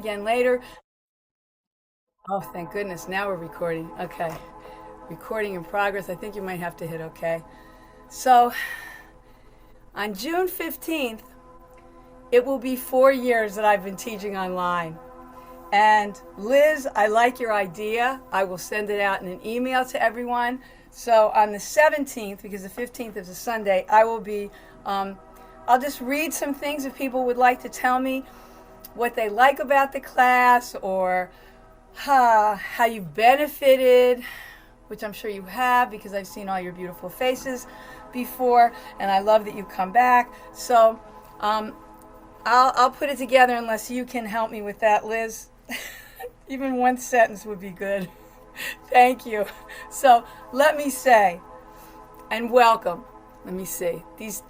again later. Oh, thank goodness. Now we're recording. Okay. Recording in progress. I think you might have to hit okay. So, on June 15th, it will be 4 years that I've been teaching online. And Liz, I like your idea. I will send it out in an email to everyone. So on the 17th, because the 15th is a Sunday, I will be, I'll just read some things if people would like to tell me what they like about the class, or how you've benefited, which I'm sure you have because I've seen all your beautiful faces before, and I love that you come back. So I'll put it together unless you can help me with that, Liz. Even one sentence would be good. Thank you. So let me say, and welcome. Let me see.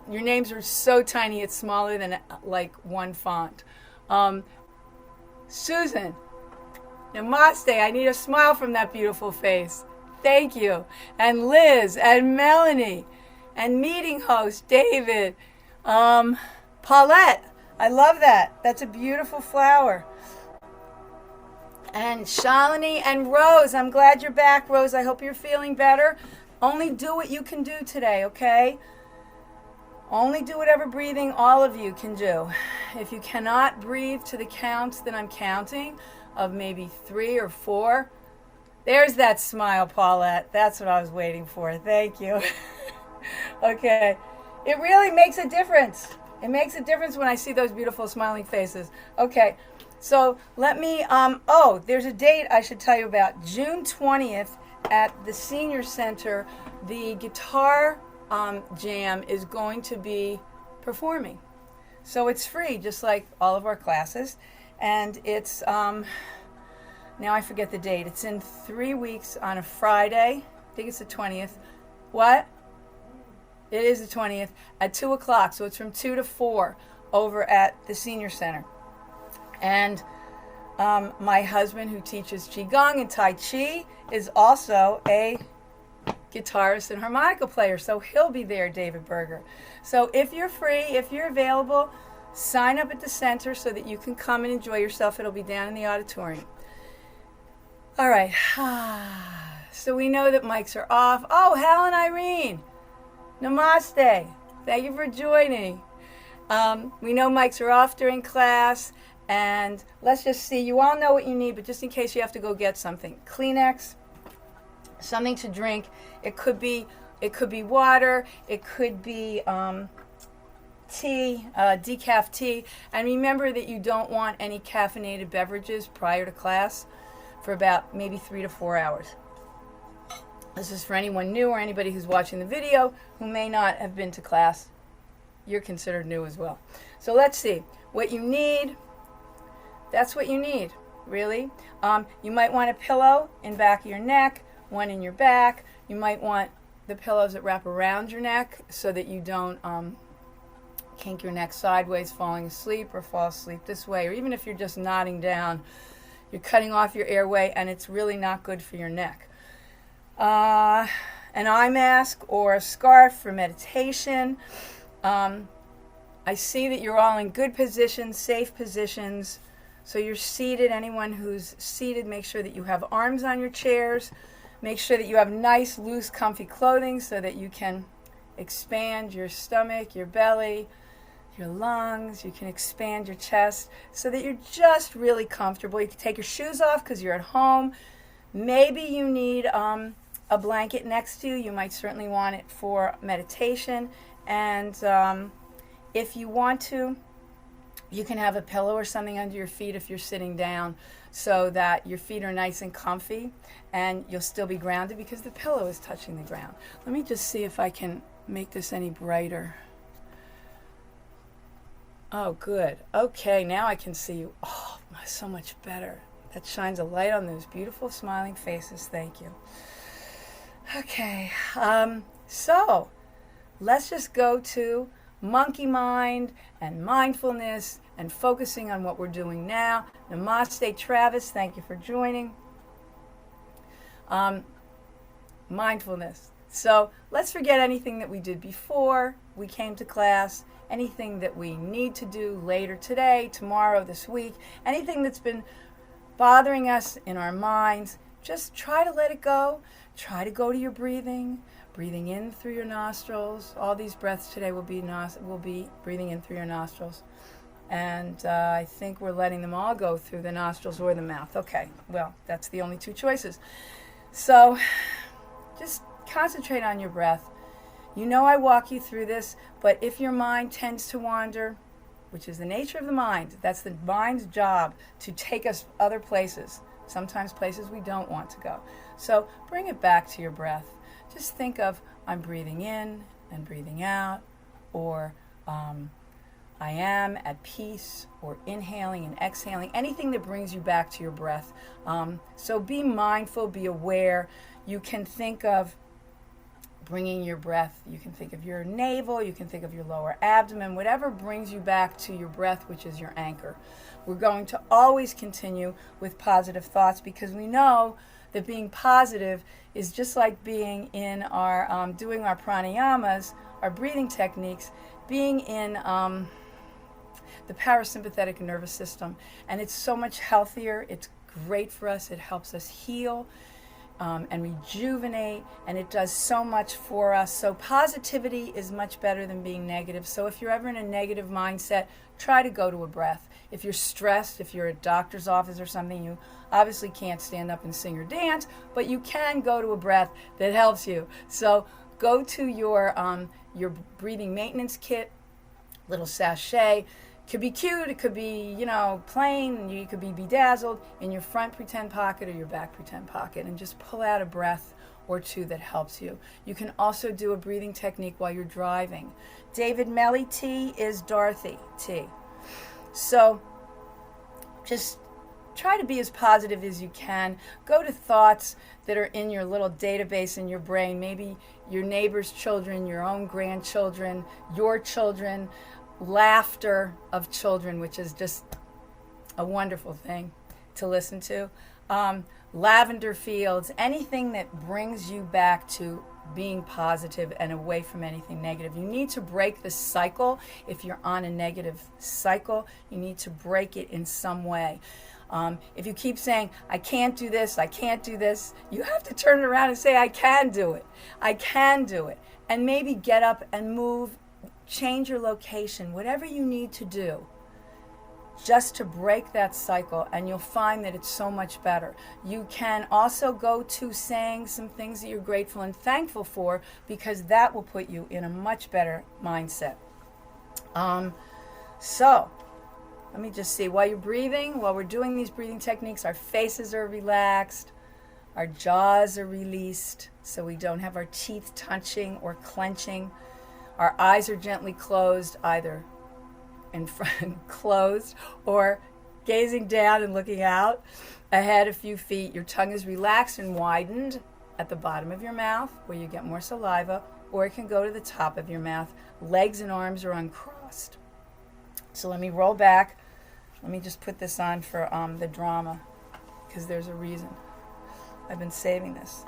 Your names are so tiny, it's smaller than like one font. Susan, namaste. I need a smile from that beautiful face. Thank you. And Liz, and Melanie, and meeting host David, Paulette. I love that. That's a beautiful flower. And Shalini and Rose. I'm glad you're back, Rose. I hope you're feeling better. Only do what you can do today, okay? Only do whatever breathing all of you can do. If you cannot breathe to the counts that I'm counting, of maybe 3 or 4, there's that smile, Paulette. That's what I was waiting for. Thank you. Okay. It really makes a difference. It makes a difference when I see those beautiful smiling faces. Okay. So let me, there's a date I should tell you about. June 20th at the Senior Center, the guitar jam is going to be performing. So it's free, just like all of our classes. And it's, now I forget the date. It's in 3 weeks on a Friday. I think it's the 20th. What? It is the 20th at 2 o'clock. So it's from 2 to 4 over at the Senior Center. And my husband, who teaches Qigong and Tai Chi, is also a guitarist and harmonica player. So he'll be there, David Berger. So if you're free, if you're available, sign up at the center so that you can come and enjoy yourself. It'll be down in the auditorium. All right. So we know that mics are off. Oh, Helen Irene. Namaste. Thank you for joining. We know mics are off during class. And let's just see. You all know what you need, but just in case you have to go get something. Kleenex, something to drink. It could be water. It could be tea, decaf tea. And remember that you don't want any caffeinated beverages prior to class for about maybe 3 to 4 hours. This is for anyone new or anybody who's watching the video who may not have been to class. You're considered new as well. So let's see. What you need, that's what you need, really. You might want a pillow in back of your neck, one in your back. You might want the pillows that wrap around your neck so that you don't kink your neck sideways falling asleep, or fall asleep this way, or even if you're just nodding down, you're cutting off your airway and it's really not good for your neck. An eye mask or a scarf for meditation. I see that you're all in good positions, safe positions. So you're seated. Anyone who's seated, make sure that you have arms on your chairs. Make sure that you have nice, loose, comfy clothing so that you can expand your stomach, your belly, your lungs. You can expand your chest so that you're just really comfortable. You can take your shoes off because you're at home. Maybe you need a blanket next to you. You might certainly want it for meditation. And if you want to, you can have a pillow or something under your feet if you're sitting down so that your feet are nice and comfy and you'll still be grounded because the pillow is touching the ground. Let me just see if I can make this any brighter. Oh, good. Okay, now I can see you. Oh, so much better. That shines a light on those beautiful smiling faces. Thank you. Okay, so let's just go to monkey mind and mindfulness and focusing on what we're doing now. Namaste, Travis. Thank you for joining. Mindfulness. So let's forget anything that we did before we came to class anything that we need to do later today, tomorrow, this week, anything that's been bothering us in our minds, just try to let it go. Try to go to your breathing in through your nostrils. All these breaths today will be breathing in through your nostrils. And I think we're letting them all go through the nostrils or the mouth. Okay, well, that's the only two choices. So just concentrate on your breath. You know I walk you through this, but if your mind tends to wander, which is the nature of the mind, that's the mind's job to take us other places, sometimes places we don't want to go. So bring it back to your breath. Just think of, I'm breathing in and breathing out, or I am at peace, or inhaling and exhaling, anything that brings you back to your breath. So be mindful, be aware. You can think of bringing your breath, you can think of your navel, you can think of your lower abdomen, whatever brings you back to your breath, which is your anchor. We're going to always continue with positive thoughts, because we know that being positive is just like being in our, doing our pranayamas, our breathing techniques, being in the parasympathetic nervous system. And it's so much healthier, it's great for us, it helps us heal and rejuvenate, and it does so much for us. So positivity is much better than being negative. So if you're ever in a negative mindset, try to go to a breath. If you're stressed, if you're at a doctor's office or something, you obviously can't stand up and sing or dance, but you can go to a breath that helps you. So go to your breathing maintenance kit, little sachet. It could be cute, it could be, plain, you could be bedazzled, in your front pretend pocket or your back pretend pocket, and just pull out a breath or two that helps you. You can also do a breathing technique while you're driving. David Melly T is Dorothy T. So just try to be as positive as you can. Go to thoughts that are in your little database in your brain, maybe your neighbor's children, your own grandchildren, your children, laughter of children, which is just a wonderful thing to listen to. Lavender fields, anything that brings you back to being positive and away from anything negative. You need to break the cycle. If you're on a negative cycle, you need to break it in some way. If you keep saying, I can't do this, I can't do this, you have to turn it around and say, I can do it. I can do it. And maybe get up and move, change your location, whatever you need to do, just to break that cycle, and you'll find that it's so much better. You can also go to saying some things that you're grateful and thankful for, because that will put you in a much better mindset. So let me just see, while you're breathing, while we're doing these breathing techniques, our faces are relaxed, our jaws are released, so we don't have our teeth touching or clenching. Our eyes are gently closed, either in front, closed, or gazing down and looking out ahead a few feet. Your tongue is relaxed and widened at the bottom of your mouth, where you get more saliva, or it can go to the top of your mouth. Legs and arms are uncrossed. So let me roll back. Let me just put this on for the drama, because there's a reason. I've been saving this.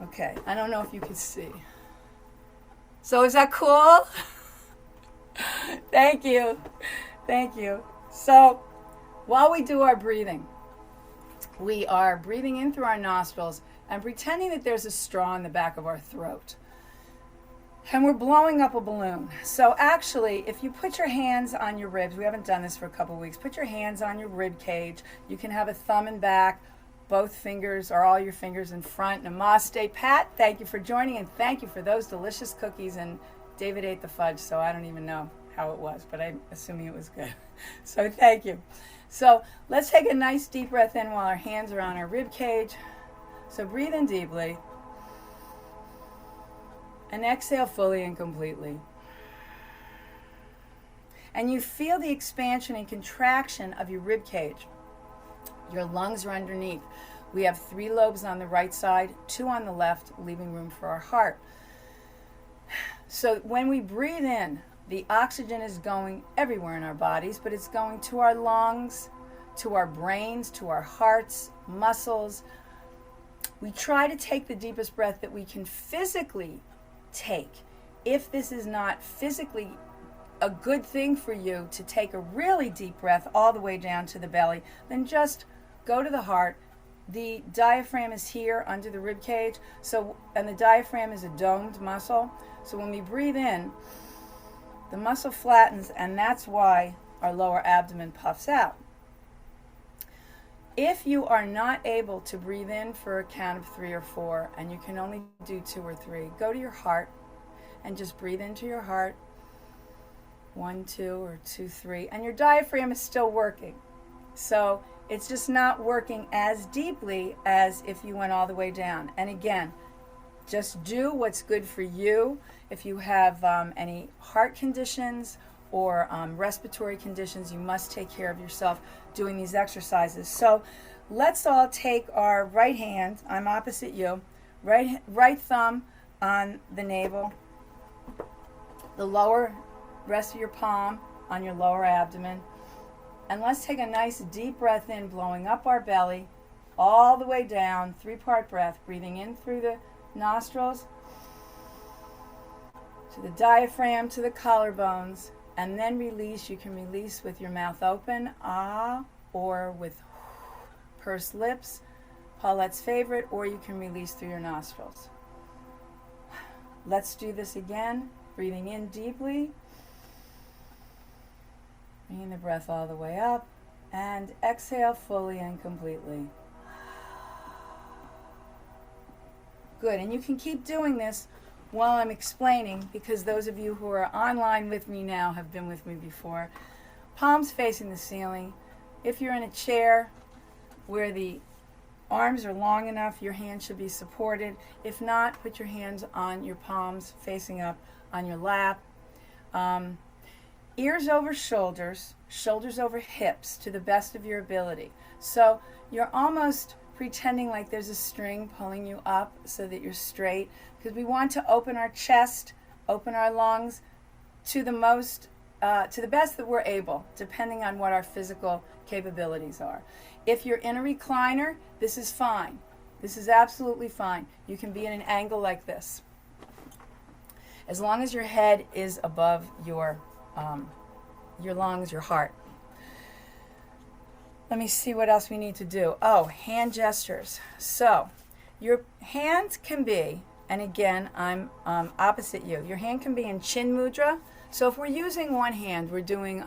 Okay, I don't know if you can see. So is that cool? Thank you. Thank you. So while we do our breathing, we are breathing in through our nostrils and pretending that there's a straw in the back of our throat. And we're blowing up a balloon. So actually, if you put your hands on your ribs, we haven't done this for a couple weeks, put your hands on your rib cage. You can have a thumb in back, both fingers or all your fingers in front. Namaste. Pat, thank you for joining, and thank you for those delicious cookies. And David ate the fudge, so I don't even know how it was, but I'm assuming it was good. So thank you. So let's take a nice deep breath in while our hands are on our rib cage. So breathe in deeply. And exhale fully and completely. And you feel the expansion and contraction of your rib cage. Your lungs are underneath. We have 3 lobes on the right side, 2 on the left, leaving room for our heart. So when we breathe in, the oxygen is going everywhere in our bodies, but it's going to our lungs, to our brains, to our hearts, muscles. We try to take the deepest breath that we can physically take if this is not physically a good thing for you to take a really deep breath all the way down to the belly, then just go to the heart. The diaphragm is here under the rib cage, and the diaphragm is a domed muscle. So when we breathe in, the muscle flattens, and that's why our lower abdomen puffs out. If you are not able to breathe in for a count of 3 or 4, and you can only do 2 or 3, go to your heart and just breathe into your heart. 1, 2, or 2, 3, and your diaphragm is still working. So it's just not working as deeply as if you went all the way down. And again, just do what's good for you. If you have any heart conditions or respiratory conditions, you must take care of yourself doing these exercises. So let's all take our right hand, I'm opposite you, right thumb on the navel, the lower rest of your palm on your lower abdomen, and let's take a nice deep breath in, blowing up our belly all the way down, 3-part breath, breathing in through the nostrils to the diaphragm, to the collarbones, and then release. You can release with your mouth open, ah, or with pursed lips, Paulette's favorite, or you can release through your nostrils. Let's do this again, breathing in deeply, bringing the breath all the way up, and exhale fully and completely. Good, and you can keep doing this while I'm explaining, because those of you who are online with me now have been with me before. Palms facing the ceiling. If you're in a chair where the arms are long enough, your hands should be supported. If not, put your hands on your palms facing up on your lap. Ears over shoulders, shoulders over hips to the best of your ability. So you're almost pretending like there's a string pulling you up so that you're straight, because we want to open our chest, open our lungs to the best that we're able, depending on what our physical capabilities are. If you're in a recliner, this is fine. This is absolutely fine. You can be in an angle like this, as long as your head is above your lungs, your heart. Let me see what else we need to do. Oh, hand gestures. So your hands can be, and again, I'm opposite you. Your hand can be in chin mudra. So if we're using one hand, we're doing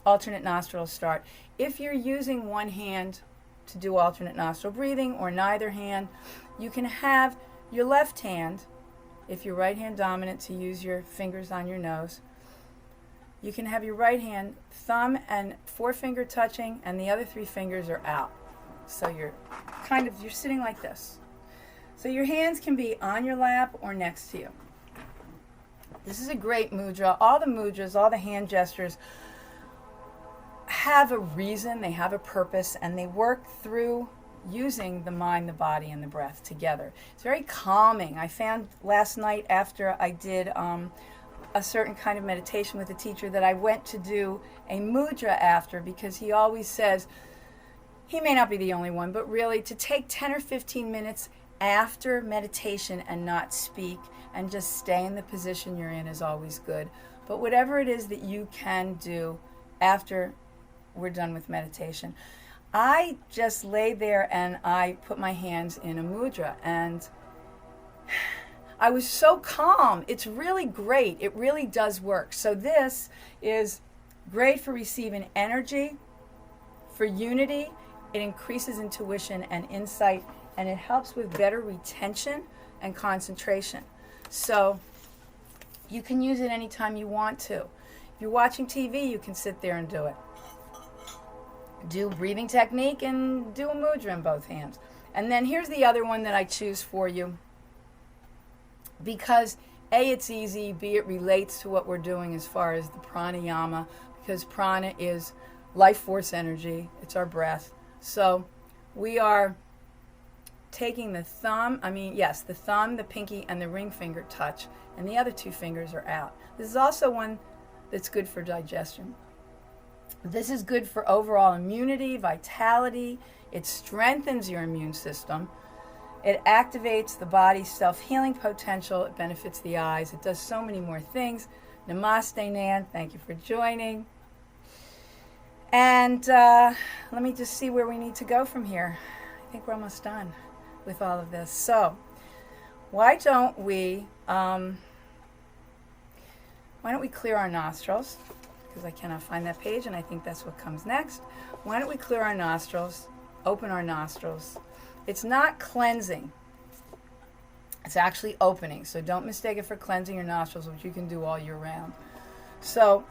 alternate nostril start. If you're using one hand to do alternate nostril breathing, or neither hand, you can have your left hand, if you're right hand dominant, to use your fingers on your nose. You can have your right hand, thumb and forefinger touching, and the other 3 fingers are out. So you're sitting like this. So your hands can be on your lap or next to you. This is a great mudra. All the mudras, all the hand gestures have a reason, they have a purpose, and they work through using the mind, the body, and the breath together. It's very calming. I found last night after I did a certain kind of meditation with a teacher that I went to do a mudra after, because he always says, he may not be the only one, but really to take 10 or 15 minutes after meditation and not speak and just stay in the position you're in is always good. But whatever it is that you can do after we're done with meditation, I just lay there and I put my hands in a mudra, and I was so calm. It's really great. It really does work. So this is great for receiving energy, for unity. It increases intuition and insight, and it helps with better retention and concentration. So you can use it anytime you want to. If you're watching TV, you can sit there and do it. Do breathing technique and do a mudra in both hands. And then here's the other one that I choose for you, because A, it's easy, B, it relates to what we're doing as far as the pranayama, because prana is life force energy. It's our breath. So we are taking the thumb, the thumb, the pinky, and the ring finger touch, and the other 2 fingers are out. This is also one that's good for digestion. This is good for overall immunity, vitality. It strengthens your immune system. It activates the body's self-healing potential. It benefits the eyes. It does so many more things. Namaste, Nan. Thank you for joining. And let me just see where we need to go from here. I think we're almost done with all of this. So why don't we clear our nostrils? Because I cannot find that page, and I think that's what comes next. Why don't we clear our nostrils, open our nostrils. It's not cleansing. It's actually opening. So don't mistake it for cleansing your nostrils, which you can do all year round. So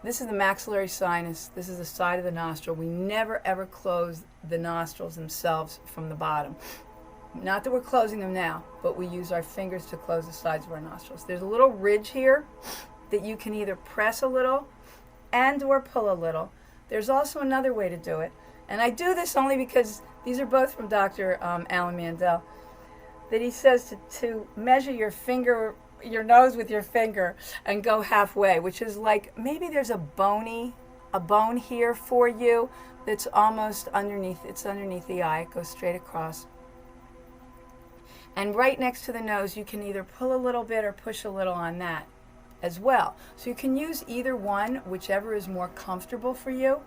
this is the maxillary sinus. This is the side of the nostril. We never ever close the nostrils themselves from the bottom. Not that we're closing them now, but we use our fingers to close the sides of our nostrils. There's a little ridge here that you can either press a little and or pull a little. There's also another way to do it. And I do this only because these are both from Dr. Alan Mandel, that he says to measure your nose with your finger and go halfway, which is like maybe there's a bone here for you that's almost underneath. It's underneath the eye. It goes straight across. And right next to the nose, you can either pull a little bit or push a little on that as well. So you can use either one, whichever is more comfortable for you.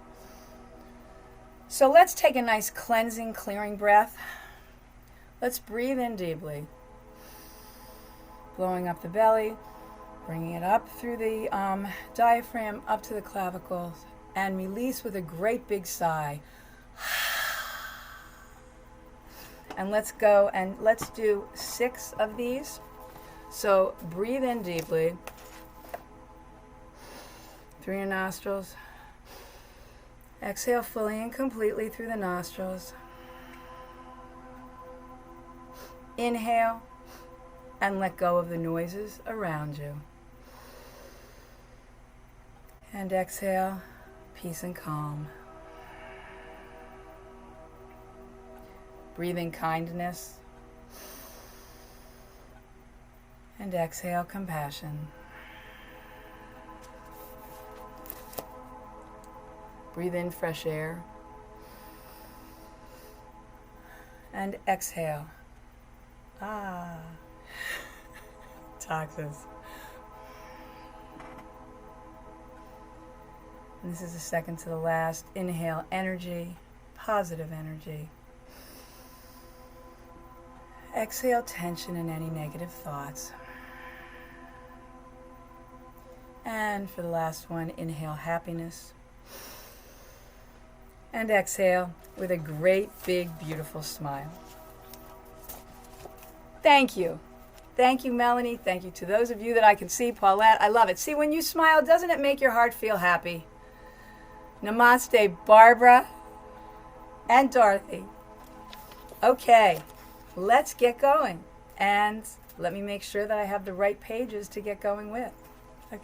So let's take a nice cleansing, clearing breath. Let's breathe in deeply. Blowing up the belly, bringing it up through the diaphragm, up to the clavicles, and release with a great big sigh. And let's go and let's do 6 of these. So breathe in deeply through your nostrils. Exhale fully and completely through the nostrils. Inhale and let go of the noises around you. And exhale, peace and calm. Breathe in kindness. And exhale, compassion. Breathe in fresh air. And exhale. Toxins. And this is the second to the last. Inhale energy, positive energy. Exhale tension and any negative thoughts. And for the last one, inhale happiness. And exhale with a great, big, beautiful smile. Thank you. Thank you, Melanie. Thank you to those of you that I can see. Paulette, I love it. See, when you smile, doesn't it make your heart feel happy? Namaste, Barbara and Dorothy. Okay, let's get going. And let me make sure that I have the right pages to get going with. Okay.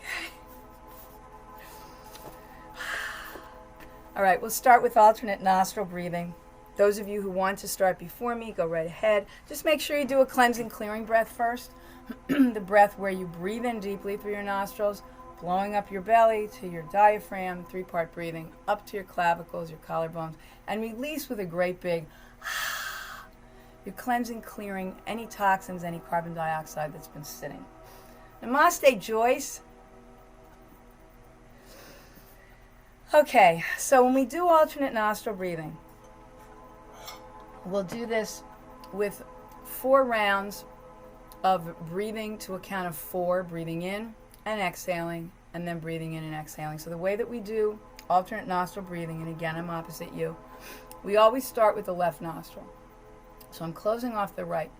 All right, we'll start with alternate nostril breathing. Those of you who want to start before me, go right ahead. Just make sure you do a cleansing, clearing breath first. The breath where you breathe in deeply through your nostrils, blowing up your belly to your diaphragm, 3-part breathing, up to your clavicles, your collarbones, and release with a great big You're cleansing, clearing any toxins, any carbon dioxide that's been sitting. Namaste, Joyce. Okay, so when we do alternate nostril breathing, we'll do this with 4 rounds of breathing to a count of 4, breathing in and exhaling, and then breathing in and exhaling. So the way that we do alternate nostril breathing, and again, I'm opposite you, we always start with the left nostril. So I'm closing off the right.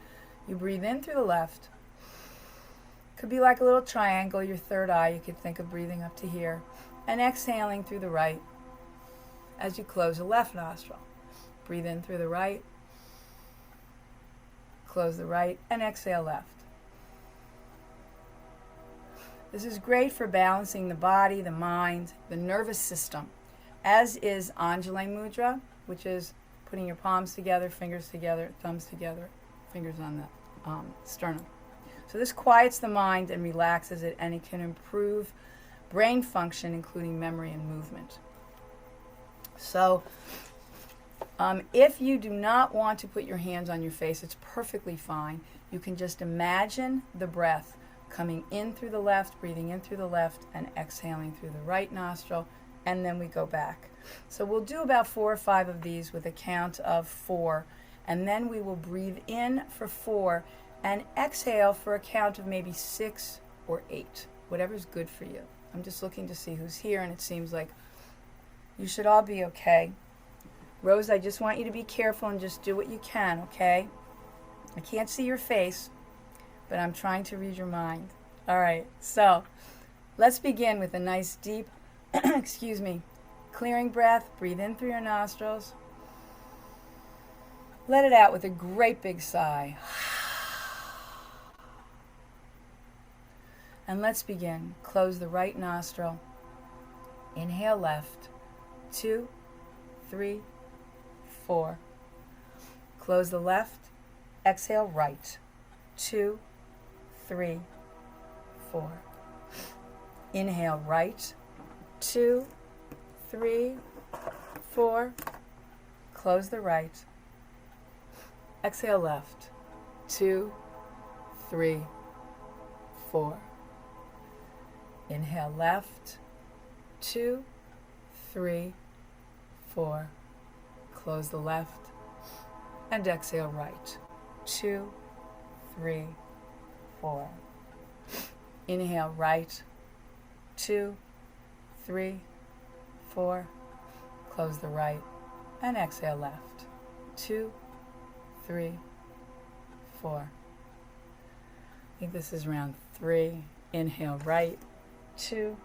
You breathe in through the left. Could be like a little triangle, your third eye. You could think of breathing up to here. And exhaling through the right as you close the left nostril. Breathe in through the right, close the right, and exhale left. This is great for balancing the body, the mind, the nervous system, as is Anjali Mudra, which is putting your palms together, fingers together, thumbs together, fingers on the sternum. So this quiets the mind and relaxes it, and it can improve brain function, including memory and movement. So If you do not want to put your hands on your face, it's perfectly fine. You can just imagine the breath coming in through the left, breathing in through the left, and exhaling through the right nostril, and then we go back. So we'll do about 4 or 5 of these with a count of 4, and then we will breathe in for 4 and exhale for a count of maybe 6 or 8, whatever's good for you. I'm just looking to see who's here, and it seems like you should all be okay. Rose, I just want you to be careful and just do what you can, okay? I can't see your face, but I'm trying to read your mind. All right, so let's begin with a nice deep, excuse me, clearing breath. Breathe in through your nostrils. Let it out with a great big sigh. And let's begin. Close the right nostril. Inhale left. 2, 3, 4. Close the left. Exhale right. 2, 3, 4. Inhale right. 2, 3, 4. Close the right. Exhale left. 2, 3, 4. Inhale left. 2, 3, 4. Close the left. And exhale right. 2, 3, 4. Inhale right. 2, 3, 4. Close the right. And exhale left. 2, 3, 4. I think this is round 3. Inhale right. 2,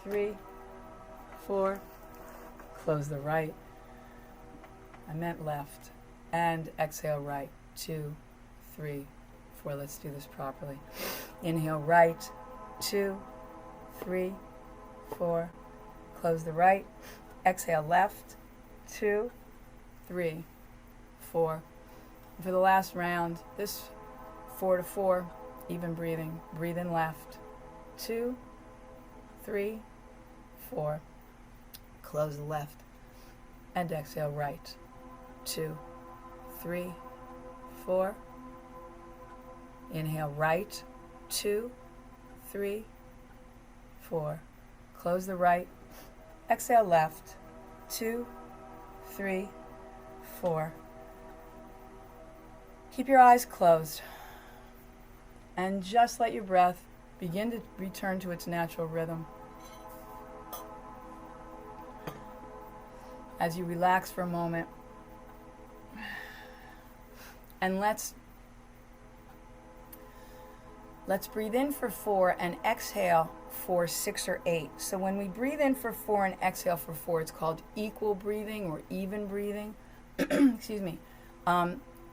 3, 4. Close the right. I meant left. And exhale right. 2, 3, 4. Let's do this properly. Inhale right. 2, 3, 4. Close the right. Exhale left. 2, 3, 4. For the last round, this 4 to 4, even breathing. Breathe in left. 2, 3, 4. Close the left. And exhale right. 2, 3, 4. Inhale right. 2, 3, 4. Close the right. Exhale left. 2, 3, 4. Keep your eyes closed. And just let your breath begin to return to its natural rhythm. As you relax for a moment. And let's breathe in for 4 and exhale for 6 or 8. So when we breathe in for 4 and exhale for 4, it's called equal breathing or even breathing. Excuse me.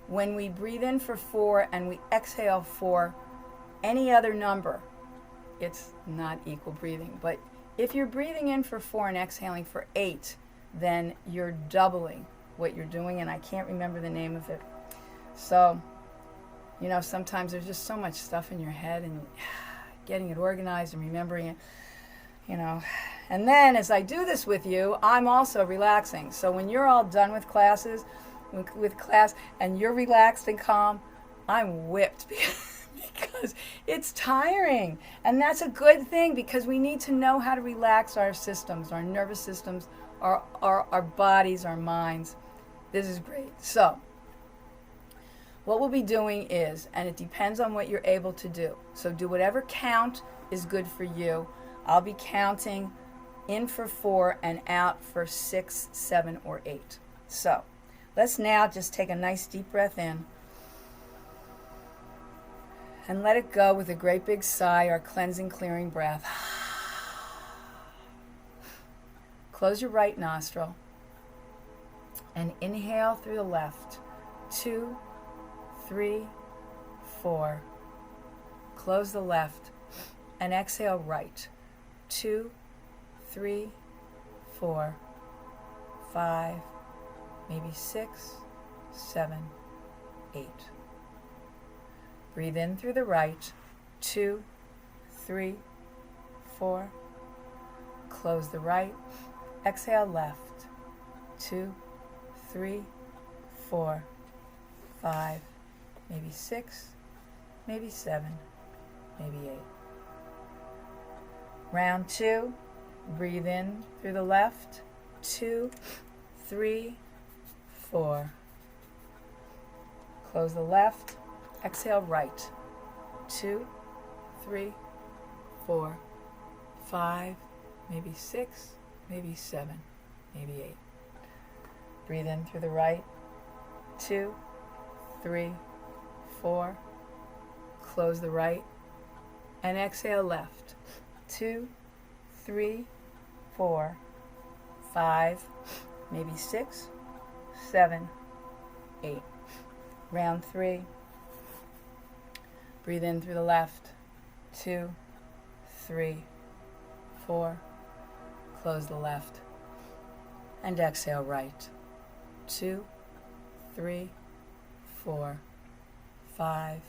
When we breathe in for 4 and we exhale for any other number, it's not equal breathing. But if you're breathing in for 4 and exhaling for 8, then you're doubling what you're doing, and I can't remember the name of it. So, you know, sometimes there's just so much stuff in your head, and getting it organized and remembering it, you know. And then as I do this with you, I'm also relaxing. So when you're all done with classes, with class, and you're relaxed and calm, I'm whipped because it's tiring. And that's a good thing, because we need to know how to relax our systems, our nervous systems, our bodies, our minds. This is great. So what we'll be doing is, and it depends on what you're able to do, so do whatever count is good for you. I'll be counting in for 4 and out for 6, 7, or 8. So let's now just take a nice deep breath in and let it go with a great big sigh, our cleansing, clearing breath. Close your right nostril and inhale through the left. 2, 3, 4. Close the left and exhale right. 2, 3, 4, 5, maybe 6, 7, 8. Breathe in through the right. 2, 3, 4. Close the right. Exhale left. 2, 3, 4, 5, maybe 6, maybe 7, maybe 8. Round 2, breathe in through the left, 2, 3, 4. Close the left, exhale right, 2, 3, 4, 5, maybe 6, maybe 7, maybe 8. Breathe in through the right, 2, 3, 4. Close the right, and exhale left, 2, 3, 4, 5, maybe 6, 7, 8. Round 3. Breathe in through the left, 2, 3, 4. Close the left, and exhale right, 2, 3, 4, 5,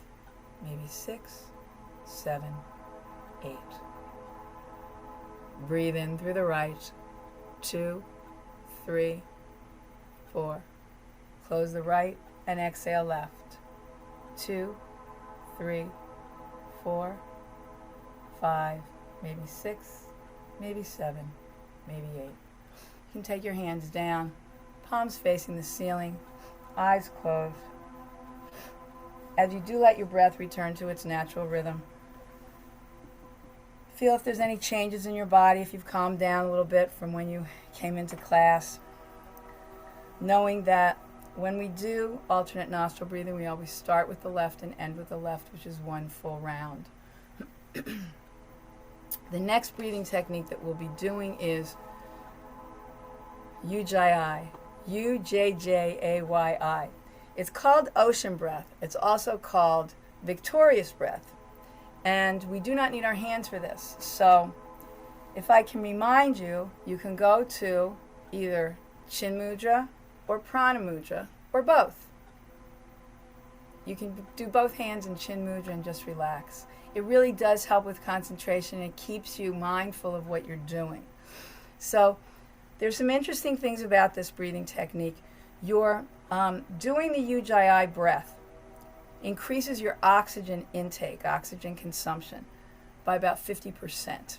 maybe 6, 7, 8. Breathe in through the right, 2, 3, 4. Close the right and exhale left, 2, 3, 4, 5, maybe 6, maybe 7, maybe 8. You can take your hands down, palms facing the ceiling, eyes closed. As you do let your breath return to its natural rhythm, feel if there's any changes in your body, if you've calmed down a little bit from when you came into class. Knowing that when we do alternate nostril breathing, we always start with the left and end with the left, which is one full round. The next breathing technique that we'll be doing is UJJAI, UJJAYI. It's called ocean breath. It's also called victorious breath. And we do not need our hands for this. So if I can remind you, you can go to either Chin Mudra or Prana Mudra, or both. You can do both hands in Chin Mudra and just relax. It really does help with concentration. It keeps you mindful of what you're doing. So there's some interesting things about this breathing technique. You're doing the UJJAI breath increases your oxygen intake, oxygen consumption, by about 50%.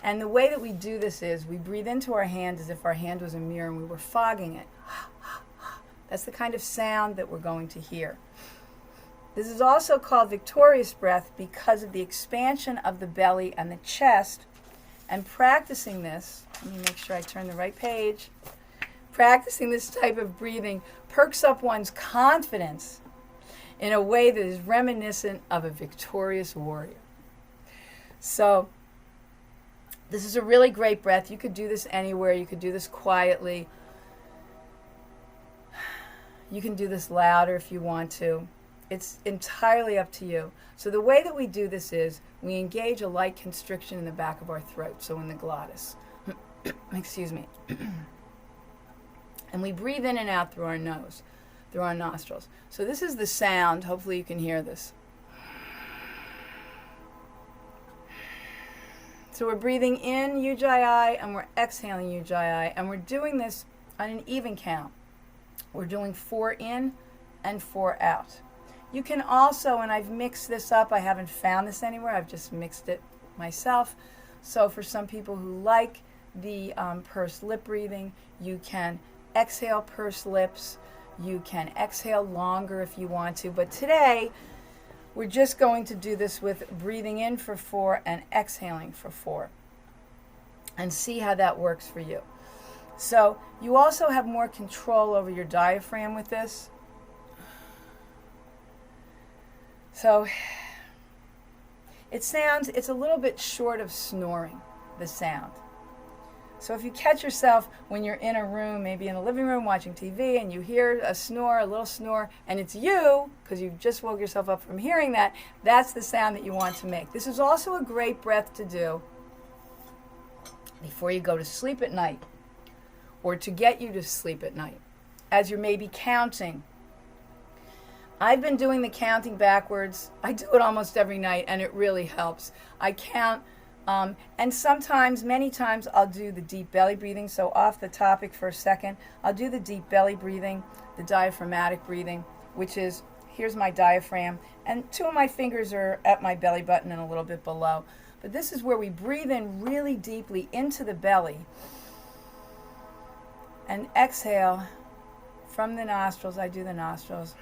And the way that we do this is we breathe into our hand as if our hand was a mirror and we were fogging it. That's the kind of sound that we're going to hear. This is also called victorious breath because of the expansion of the belly and the chest. And practicing this, let me make sure I turn the right page. Practicing this type of breathing perks up one's confidence in a way that is reminiscent of a victorious warrior. So this is a really great breath. You could do this anywhere. You could do this quietly. You can do this louder if you want to. It's entirely up to you. So the way that we do this is we engage a light constriction in the back of our throat, so in the glottis. Excuse me. And we breathe in and out through our nose, through our nostrils. So this is the sound. Hopefully you can hear this. So we're breathing in UJJAI and we're exhaling UJJAI, and we're doing this on an even count. We're doing 4 in and 4 out. You can also, and I've mixed this up, I haven't found this anywhere, I've just mixed it myself. So for some people who like the pursed lip breathing, you can exhale pursed lips, you can exhale longer if you want to, but today we're just going to do this with breathing in for 4 and exhaling for 4 and see how that works for you. So you also have more control over your diaphragm with this. So it's a little bit short of snoring, the sound. So if you catch yourself when you're in a room, maybe in a living room watching TV, and you hear a snore, a little snore, and it's you, because you've just woke yourself up from hearing that, that's the sound that you want to make. This is also a great breath to do before you go to sleep at night, or to get you to sleep at night, as you're maybe counting. I've been doing the counting backwards. I do it almost every night, and it really helps. I count And sometimes, many times, I'll do the deep belly breathing. So off the topic for a second, I'll do the deep belly breathing, the diaphragmatic breathing, which is, here's my diaphragm, and two of my fingers are at my belly button and a little bit below. But this is where we breathe in really deeply into the belly and exhale from the nostrils. I do the nostrils.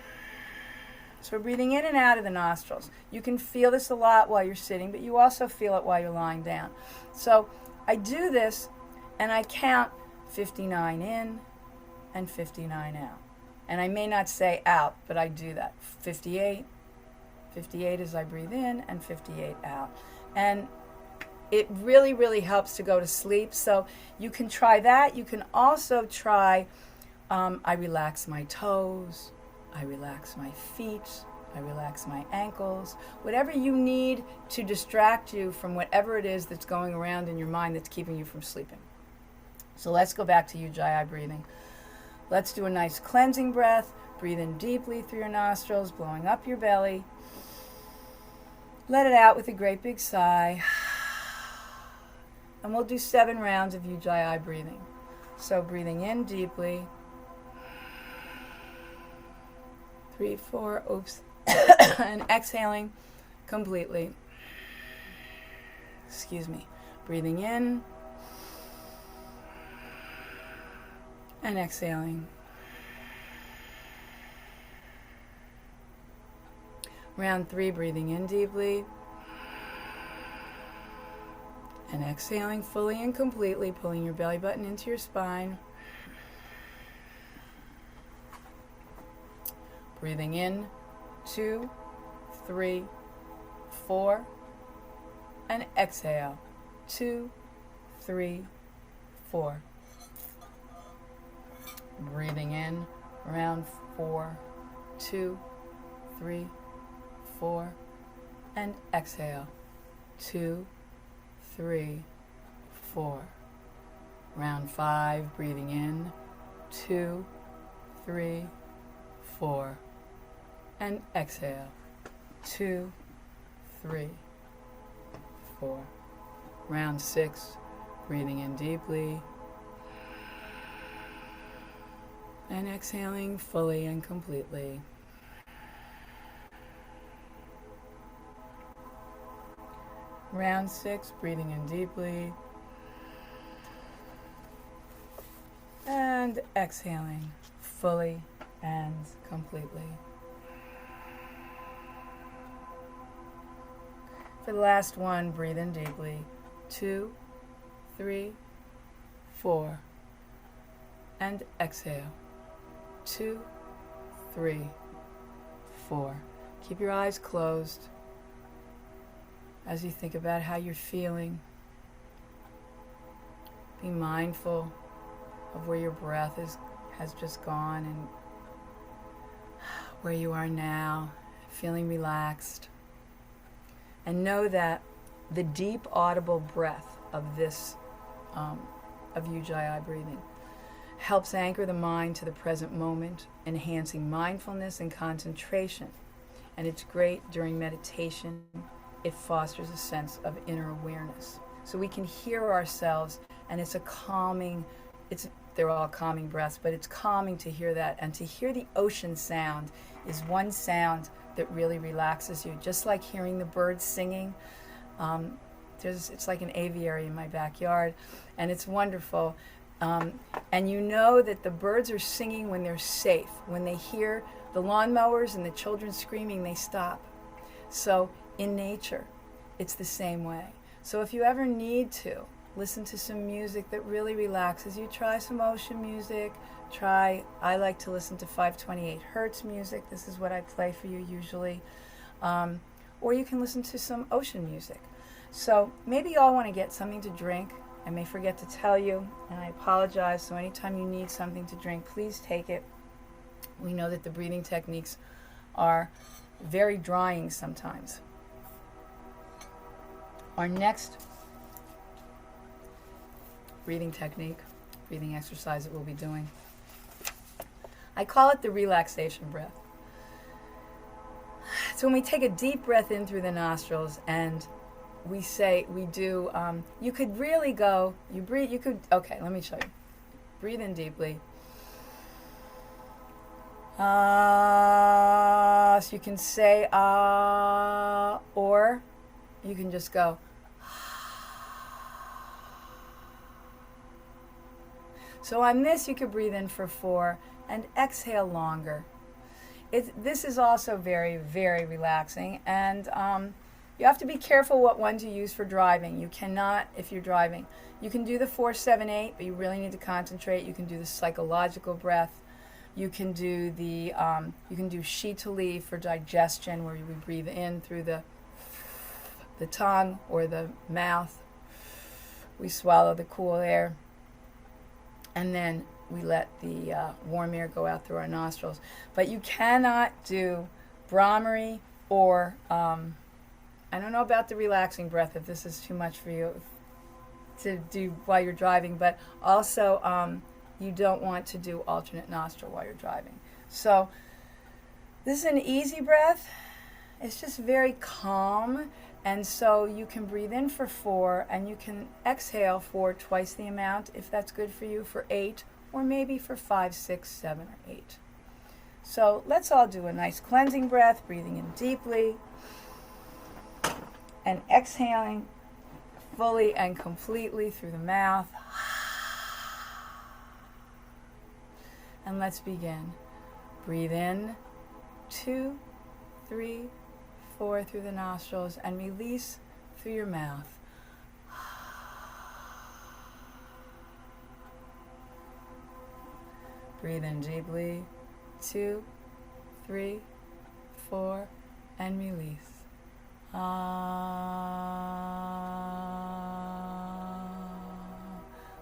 So we're breathing in and out of the nostrils. You can feel this a lot while you're sitting, but you also feel it while you're lying down. So I do this, and I count 59 in and 59 out. And I may not say out, but I do that. 58 as I breathe in, and 58 out. And it really, really helps to go to sleep. So you can try that. You can also try, I relax my toes, I relax my feet, I relax my ankles. Whatever you need to distract you from whatever it is that's going around in your mind that's keeping you from sleeping. So let's go back to UJJAYI breathing. Let's do a nice cleansing breath. Breathe in deeply through your nostrils, blowing up your belly. Let it out with a great big sigh. And we'll do 7 rounds of UJJAYI breathing. So breathing in deeply. 3, 4, oops. And exhaling completely. Excuse me. Breathing in. And exhaling. Round 3, breathing in deeply. And exhaling fully and completely, pulling your belly button into your spine. Breathing in, 2, 3, 4, and exhale, 2, 3, 4. Breathing in, round 4, 2, 3, 4, and exhale, 2, 3, 4. Round 5, breathing in, 2, 3, 4. And exhale, 2, 3, 4. Round 6, breathing in deeply. And exhaling fully and completely. Round 6, breathing in deeply. And exhaling fully and completely. For the last one, breathe in deeply. 2, 3, 4. And exhale. 2, 3, 4. Keep your eyes closed as you think about how you're feeling. Be mindful of where your breath has just gone and where you are now, feeling relaxed. And know that the deep audible breath of this, of UJJAYI breathing, helps anchor the mind to the present moment, enhancing mindfulness and concentration. And it's great during meditation. It fosters a sense of inner awareness. So we can hear ourselves, and it's a calming, they're all calming breaths, but it's calming to hear that. And to hear the ocean sound is one sound that really relaxes you. Just like hearing the birds singing. It's like an aviary in my backyard, and it's wonderful. And you know that the birds are singing when they're safe. When they hear the lawnmowers and the children screaming, they stop. So in nature, it's the same way. So if you ever need to listen to some music that really relaxes you, try some ocean music. I like to listen to 528 hertz music. This is what I play for you usually. Or you can listen to some ocean music. So maybe you all want to get something to drink. I may forget to tell you, and I apologize. So anytime you need something to drink, please take it. We know that the breathing techniques are very drying sometimes. Our next breathing technique, breathing exercise that we'll be doing, I call it the relaxation breath. So when we take a deep breath in through the nostrils and we do, you could really go, okay, let me show you. Breathe in deeply. So you can say or you can just go. So on this, you could breathe in for 4 and exhale longer. This is also very, very relaxing, and you have to be careful what ones you use for driving. You cannot, if you're driving, you can do the 4-7-8, but you really need to concentrate. You can do the psychological breath. You can do the Shitali for digestion, where we breathe in through the tongue or the mouth. We swallow the cool air, and then we let the warm air go out through our nostrils. But you cannot do Brahmari or, I don't know about the relaxing breath if this is too much for you to do while you're driving, but also you don't want to do alternate nostril while you're driving. So this is an easy breath. It's just very calm. And so you can breathe in for 4 and you can exhale for twice the amount if that's good for you, for 8, or maybe for 5, 6, 7, or 8. So let's all do a nice cleansing breath, breathing in deeply and exhaling fully and completely through the mouth. And let's begin. Breathe in 2, 3, 4 through the nostrils and release through your mouth. Breathe in deeply, 2, 3, 4, and release.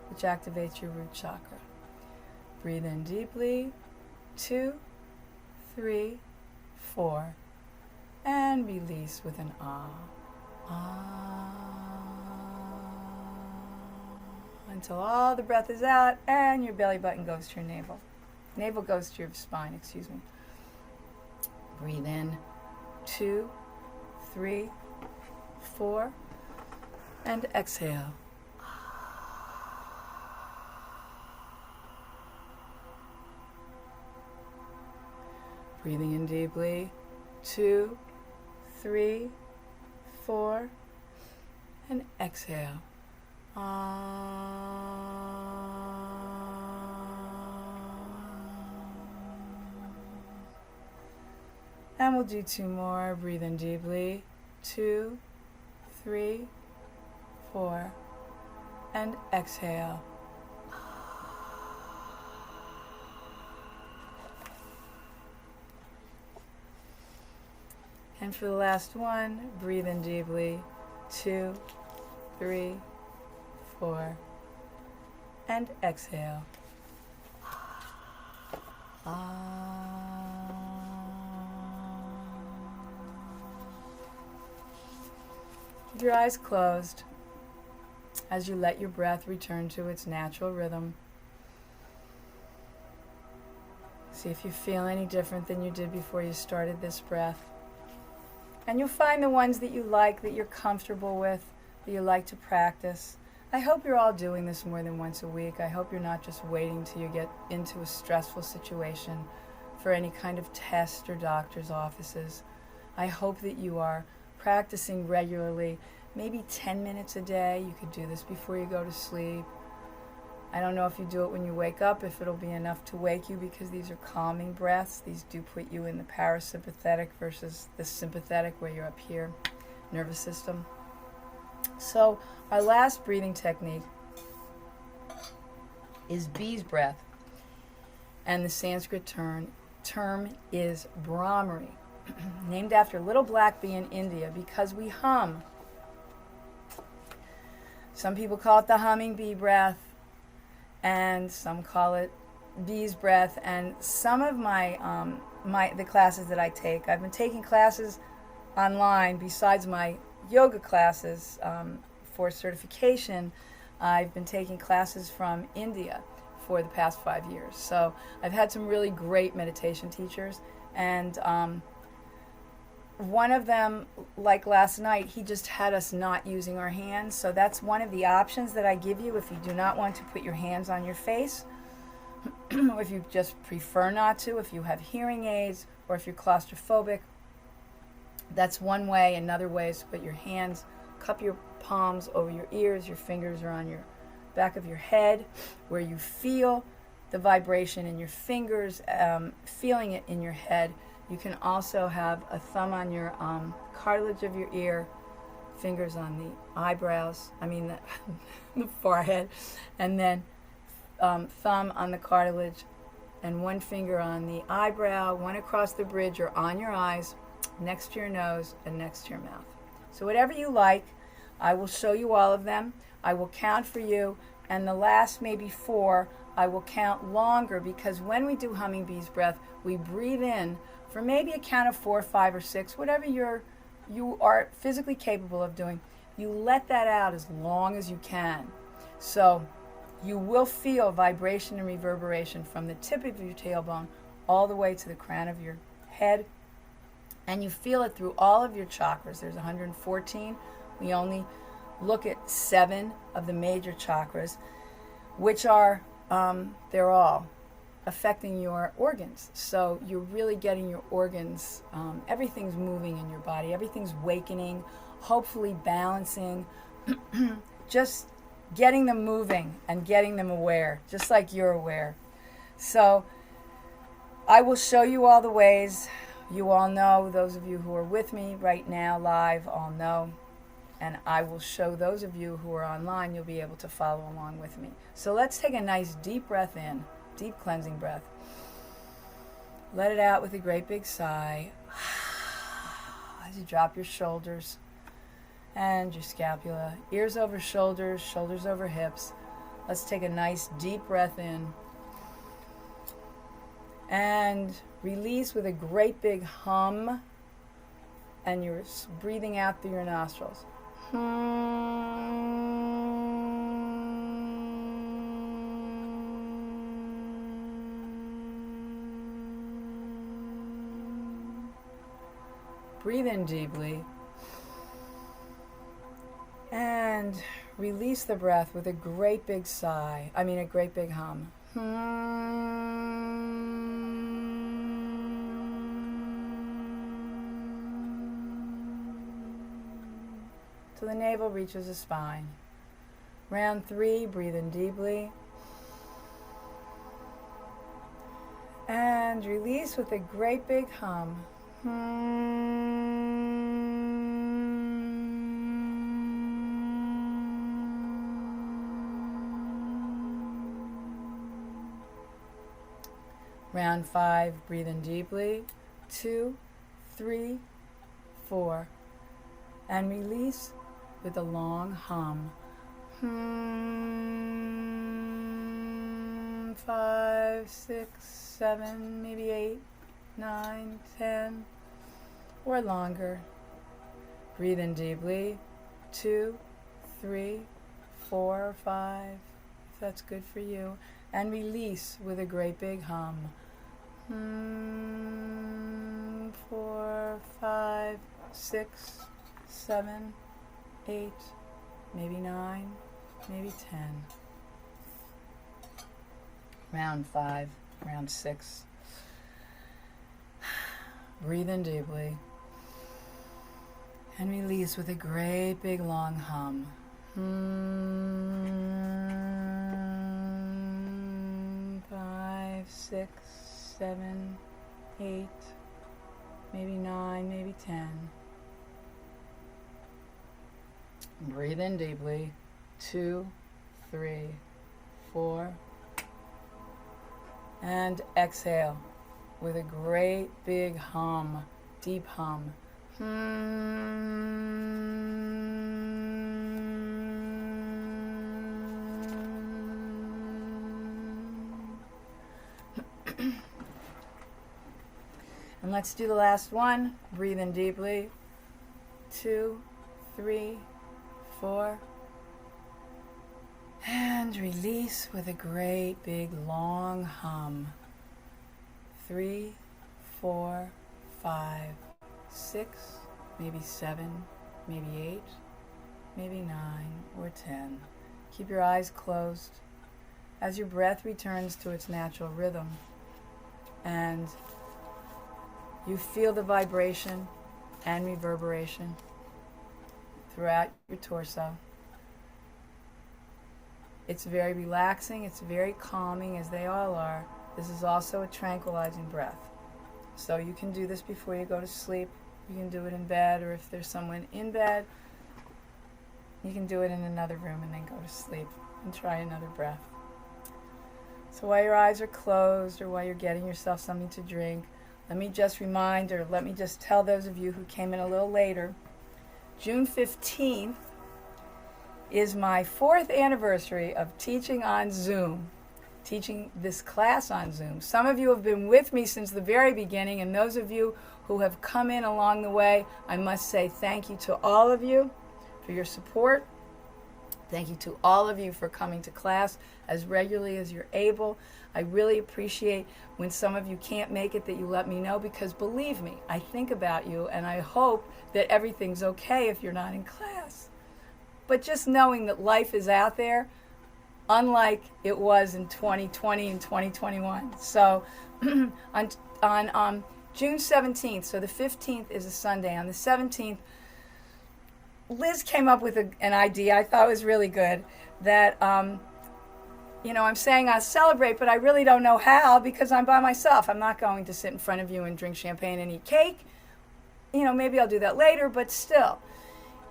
Which activates your root chakra. Breathe in deeply, 2, 3, 4, and release with an ah. Until all the breath is out and your belly button goes to your navel. Navel goes to your spine, excuse me. Breathe in, 2, 3, 4, and exhale. Breathing in deeply, 2, 3, 4, and exhale. And we'll do 2 more. Breathe in deeply, 2, 3, 4, and exhale. And for the last one, breathe in deeply, 2, 3, 4, and exhale. Keep your eyes closed as you let your breath return to its natural rhythm. See if you feel any different than you did before you started this breath. And you'll find the ones that you like, that you're comfortable with, that you like to practice. I hope you're all doing this more than once a week. I hope you're not just waiting till you get into a stressful situation for any kind of test or doctor's offices. I hope that you are practicing regularly, maybe 10 minutes a day. You could do this before you go to sleep. I don't know if you do it when you wake up, if it'll be enough to wake you, because these are calming breaths. These do put you in the parasympathetic versus the sympathetic, where you're up here, nervous system. So our last breathing technique is bee's breath, and the Sanskrit term is Brahmari, named after a little black bee in India, because we hum. Some people call it the humming bee breath, and some call it bee's breath. And some of the classes that I take, I've been taking classes online besides my yoga classes for certification. I've been taking classes from India for the past 5 years. So I've had some really great meditation teachers, and one of them, like last night, he just had us not using our hands. So that's one of the options that I give you if you do not want to put your hands on your face, or if you just prefer not to, if you have hearing aids, or if you're claustrophobic. That's one way. Another way is to put your hands, cup your palms over your ears, your fingers are on your back of your head, where you feel the vibration in your fingers, feeling it in your head. You can also have a thumb on your cartilage of your ear, fingers on the eyebrows, the forehead, and then thumb on the cartilage, and one finger on the eyebrow, one across the bridge or on your eyes, next to your nose, and next to your mouth. So whatever you like, I will show you all of them. I will count for you, and the last maybe 4, I will count longer, because when we do humming bees breath, we breathe in for maybe a count of 4, 5, or 6, whatever you are physically capable of doing. You let that out as long as you can. So you will feel vibration and reverberation from the tip of your tailbone all the way to the crown of your head. And you feel it through all of your chakras. There's 114. We only look at 7 of the major chakras, which are, they're all affecting your organs. So you're really getting your organs, everything's moving in your body, everything's wakening, hopefully balancing, just getting them moving and getting them aware, just like you're aware. So I will show you all the ways. You all know, those of you who are with me right now live all know, and I will show those of you who are online, you'll be able to follow along with me. So let's take a nice deep breath in, deep cleansing breath. Let it out with a great big sigh as you drop your shoulders and your scapula, ears over shoulders, shoulders over hips. Let's take a nice deep breath in and release with a great big hum, and you're breathing out through your nostrils. Breathe in deeply and release the breath with a great big sigh. A great big hum. Till the navel reaches the spine. Round 3, breathe in deeply. And release with a great big hum. Round 5, breathe in deeply. 2, 3, 4. And release with a long hum. 5, 6, 7, maybe 8, 9, 10, or longer. Breathe in deeply. 2, 3, 4, 5, if that's good for you. And release with a great big hum. 4, 5, 6, 7, 8, maybe 9, maybe 10. Round 5, round 6. Breathe in deeply and release with a great big long hum. 5, 6, 7, 8, maybe 9, maybe 10. Breathe in deeply. 2, 3, 4. And exhale with a great big hum, deep hum. And let's do the last one. Breathe in deeply. 2, 3, 4. And release with a great big long hum. 3, 4, 5, 6, maybe 7, maybe 8, maybe 9 or 10. Keep your eyes closed as your breath returns to its natural rhythm. And you feel the vibration and reverberation throughout your torso. It's very relaxing, it's very calming, as they all are. This is also a tranquilizing breath. So you can do this before you go to sleep. You can do it in bed, or if there's someone in bed, you can do it in another room and then go to sleep and try another breath. So while your eyes are closed, or while you're getting yourself something to drink, let me just remind, or let me just tell those of you who came in a little later, June 15th is my 4th anniversary of teaching on Zoom, teaching this class on Zoom. Some of you have been with me since the very beginning, and those of you who have come in along the way, I must say thank you to all of you for your support. Thank you to all of you for coming to class as regularly as you're able. I really appreciate when some of you can't make it that you let me know, because believe me, I think about you, and I hope that everything's okay if you're not in class. But just knowing that life is out there, unlike it was in 2020 and 2021. So on June 17th, so the 15th is a Sunday, on the 17th, Liz came up with an idea I thought was really good, that, I'm saying I'll celebrate, but I really don't know how, because I'm by myself. I'm not going to sit in front of you and drink champagne and eat cake. Maybe I'll do that later, but still.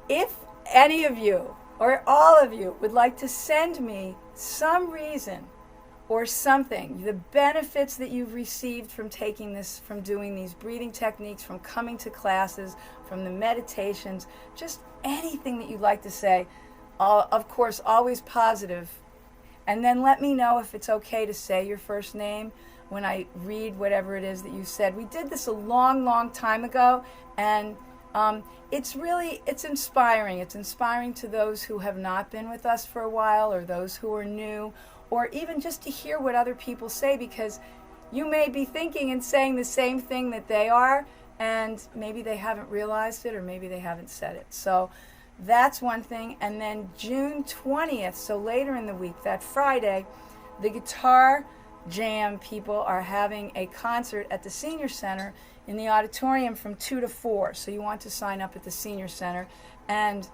If any of you, or all of you, would like to send me some reason or something, the benefits that you've received from taking this, from doing these breathing techniques, from coming to classes, from the meditations, just anything that you'd like to say, of course, always positive. And then let me know if it's okay to say your first name when I read whatever it is that you said. We did this a long, long time ago, and it's inspiring. It's inspiring to those who have not been with us for a while, or those who are new, or even just to hear what other people say, because you may be thinking and saying the same thing that they are, and maybe they haven't realized it, or maybe they haven't said it. So that's one thing. And then June 20th, so later in the week, that Friday, the Guitar Jam people are having a concert at the Senior Center in the auditorium from 2 to 4. So you want to sign up at the Senior Center. And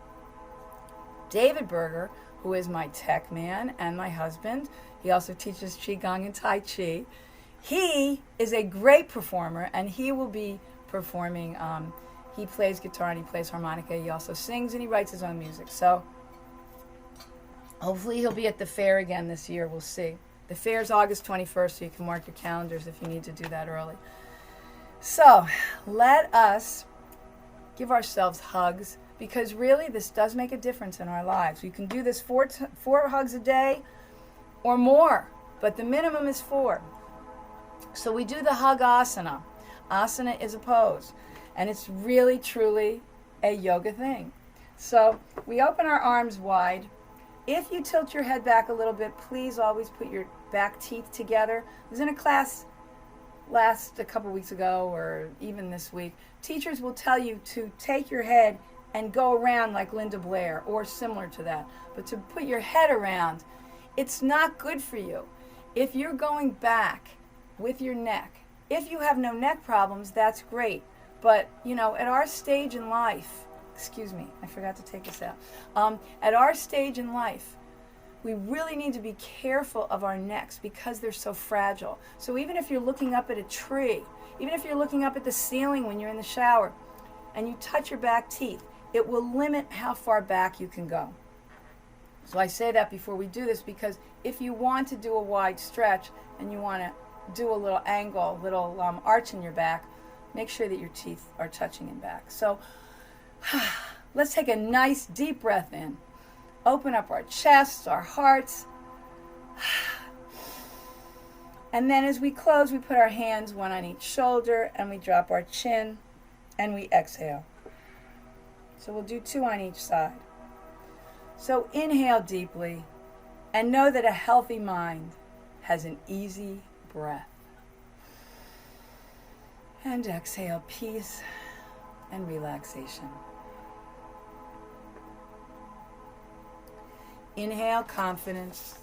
David Berger, who is my tech man and my husband, he also teaches Qigong and Tai Chi. He is a great performer, and he will be performing. He plays guitar and he plays harmonica. He also sings and he writes his own music. So hopefully he'll be at the fair again this year. We'll see. The fair is August 21st, so you can mark your calendars if you need to do that early. So let us give ourselves hugs, because really this does make a difference in our lives. You can do this four hugs a day or more, but the minimum is 4. So we do the hug asana. Asana is a pose, and it's really, truly a yoga thing. So we open our arms wide. If you tilt your head back a little bit, please always put your back teeth together. I was in a class a couple weeks ago, or even this week. Teachers will tell you to take your head and go around like Linda Blair, or similar to that. But to put your head around, it's not good for you. If you're going back with your neck, if you have no neck problems, that's great. But, at our stage in life, excuse me, I forgot to take this out. At our stage in life, we really need to be careful of our necks, because they're so fragile. So even if you're looking up at a tree, even if you're looking up at the ceiling when you're in the shower, and you touch your back teeth, it will limit how far back you can go. So I say that before we do this, because if you want to do a wide stretch and you want to do a little angle, little arch in your back, make sure that your teeth are touching in back. So let's take a nice deep breath in. Open up our chests, our hearts. And then as we close, we put our hands one on each shoulder, and we drop our chin, and we exhale. So we'll do 2 on each side. So inhale deeply, and know that a healthy mind has an easy breath. And exhale peace and relaxation. Inhale, confidence.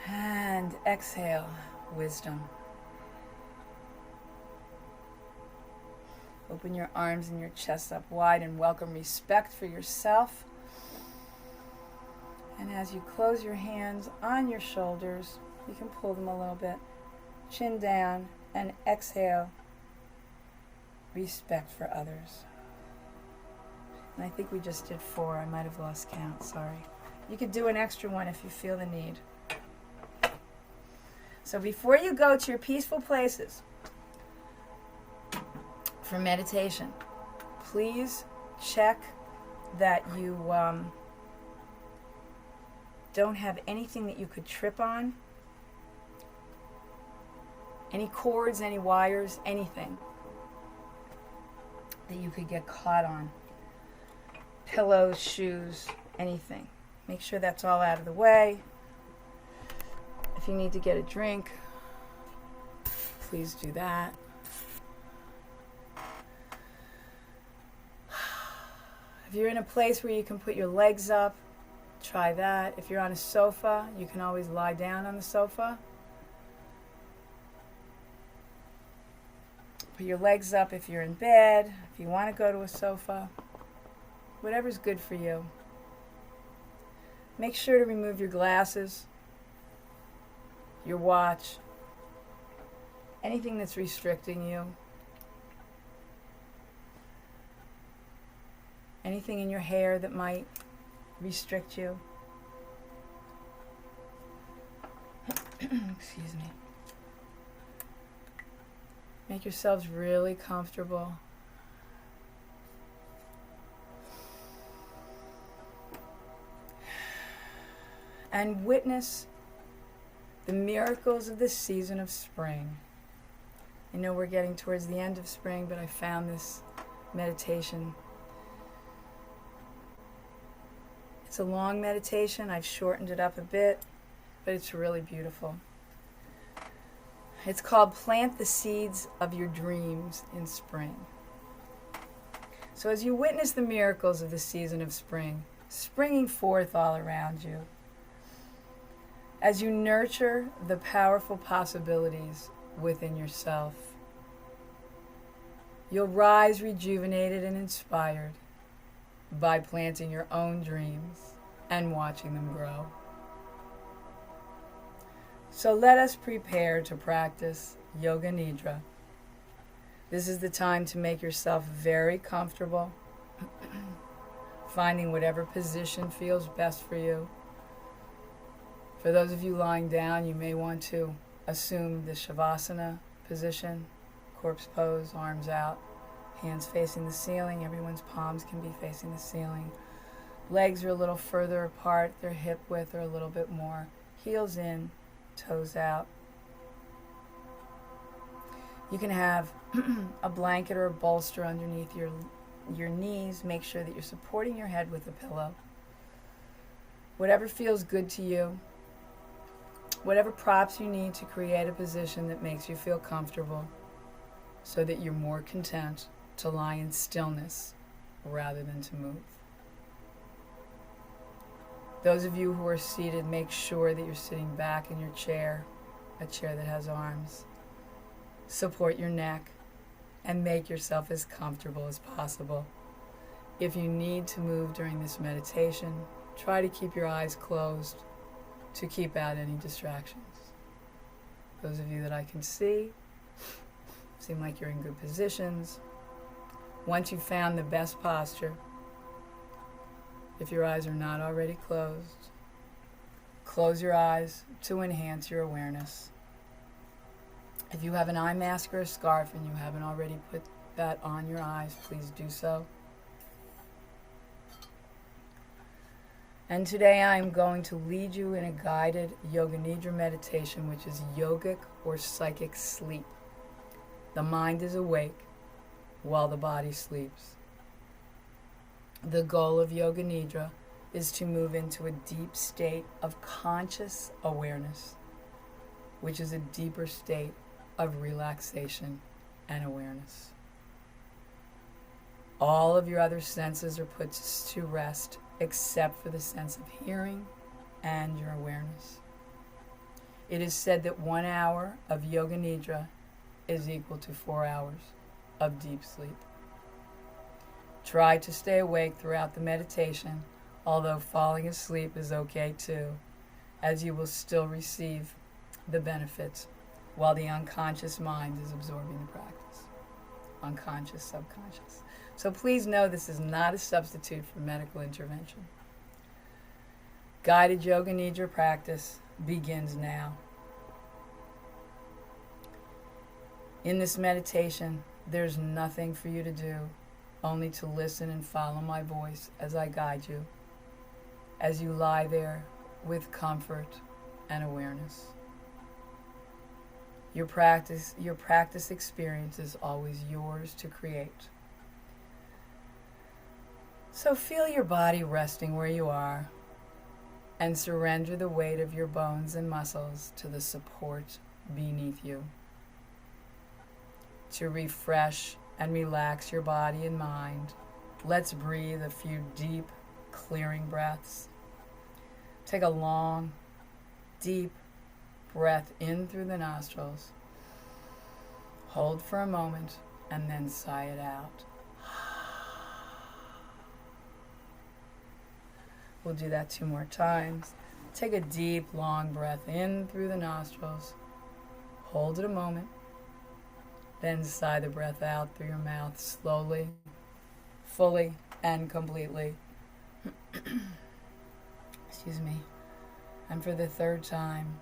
And exhale, wisdom. Open your arms and your chest up wide and welcome respect for yourself. And as you close your hands on your shoulders, you can pull them a little bit. Chin down and exhale, respect for others. And I think we just did 4. I might have lost count, sorry. You could do an extra one if you feel the need. So before you go to your peaceful places for meditation, please check that you don't have anything that you could trip on. Any cords, any wires, anything that you could get caught on. Pillows, shoes, anything. Make sure that's all out of the way. If you need to get a drink, please do that. If you're in a place where you can put your legs up, try that. If you're on a sofa, you can always lie down on the sofa. Put your legs up if you're in bed, if you want to go to a sofa, whatever's good for you. Make sure to remove your glasses, your watch, anything that's restricting you, anything in your hair that might restrict you. Excuse me. Make yourselves really comfortable. And witness the miracles of this season of spring. I know we're getting towards the end of spring, but I found this meditation. It's a long meditation. I've shortened it up a bit, but it's really beautiful. It's called Plant the Seeds of Your Dreams in Spring. So as you witness the miracles of the season of spring, springing forth all around you, as you nurture the powerful possibilities within yourself, you'll rise rejuvenated and inspired by planting your own dreams and watching them grow. So let us prepare to practice Yoga Nidra. This is the time to make yourself very comfortable, finding whatever position feels best for you. For those of you lying down, you may want to assume the Shavasana position, corpse pose, arms out, hands facing the ceiling. Everyone's palms can be facing the ceiling. Legs are a little further apart, their hip width are a little bit more. Heels in, toes out. You can have a blanket or a bolster underneath your knees. Make sure that you're supporting your head with a pillow. Whatever feels good to you. Whatever props you need to create a position that makes you feel comfortable so that you're more content to lie in stillness rather than to move. Those of you who are seated, make sure that you're sitting back in your chair, a chair that has arms. Support your neck and make yourself as comfortable as possible. If you need to move during this meditation, try to keep your eyes closed to keep out any distractions. Those of you that I can see, seem like you're in good positions. Once you've found the best posture, if your eyes are not already closed, close your eyes to enhance your awareness. If you have an eye mask or a scarf and you haven't already put that on your eyes, please do so. And today I am going to lead you in a guided Yoga Nidra meditation, which is yogic or psychic sleep. The mind is awake while the body sleeps. The goal of Yoga Nidra is to move into a deep state of conscious awareness, which is a deeper state of relaxation and awareness. All of your other senses are put to rest except for the sense of hearing and your awareness. It is said that 1 hour of Yoga Nidra is equal to 4 hours of deep sleep. Try to stay awake throughout the meditation, although falling asleep is okay too, as you will still receive the benefits while the unconscious mind is absorbing the practice. Unconscious, subconscious. So please know this is not a substitute for medical intervention. Guided Yoga Nidra practice begins now. In this meditation, there's nothing for you to do, only to listen and follow my voice as I guide you, as you lie there with comfort and awareness. Your practice experience is always yours to create. So feel your body resting where you are, and surrender the weight of your bones and muscles to the support beneath you. To refresh and relax your body and mind, let's breathe a few deep, clearing breaths. Take a long, deep breath in through the nostrils. Hold for a moment and then sigh it out. We'll do that 2 more times. Take a deep, long breath in through the nostrils. Hold it a moment. Then sigh the breath out through your mouth slowly, fully, and completely. Excuse me. And for the 3rd time,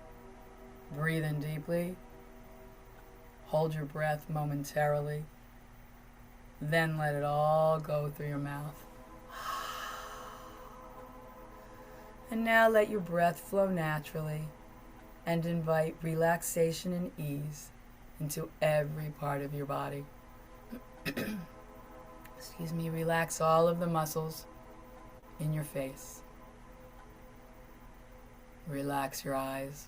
breathe in deeply. Hold your breath momentarily. Then let it all go through your mouth. And now let your breath flow naturally and invite relaxation and ease into every part of your body. Excuse me, relax all of the muscles in your face. Relax your eyes.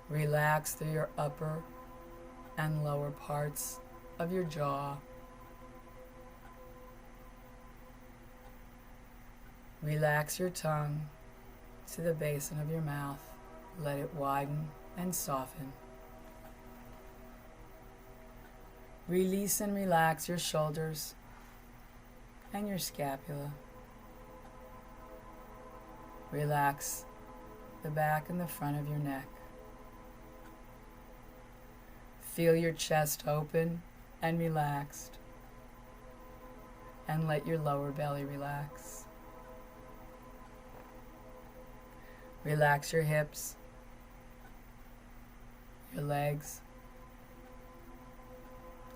Relax through your upper and lower parts of your jaw. Relax your tongue to the basin of your mouth. Let it widen and soften. Release and relax your shoulders and your scapula. Relax the back and the front of your neck. Feel your chest open and relaxed, and let your lower belly relax. Relax your hips, your legs,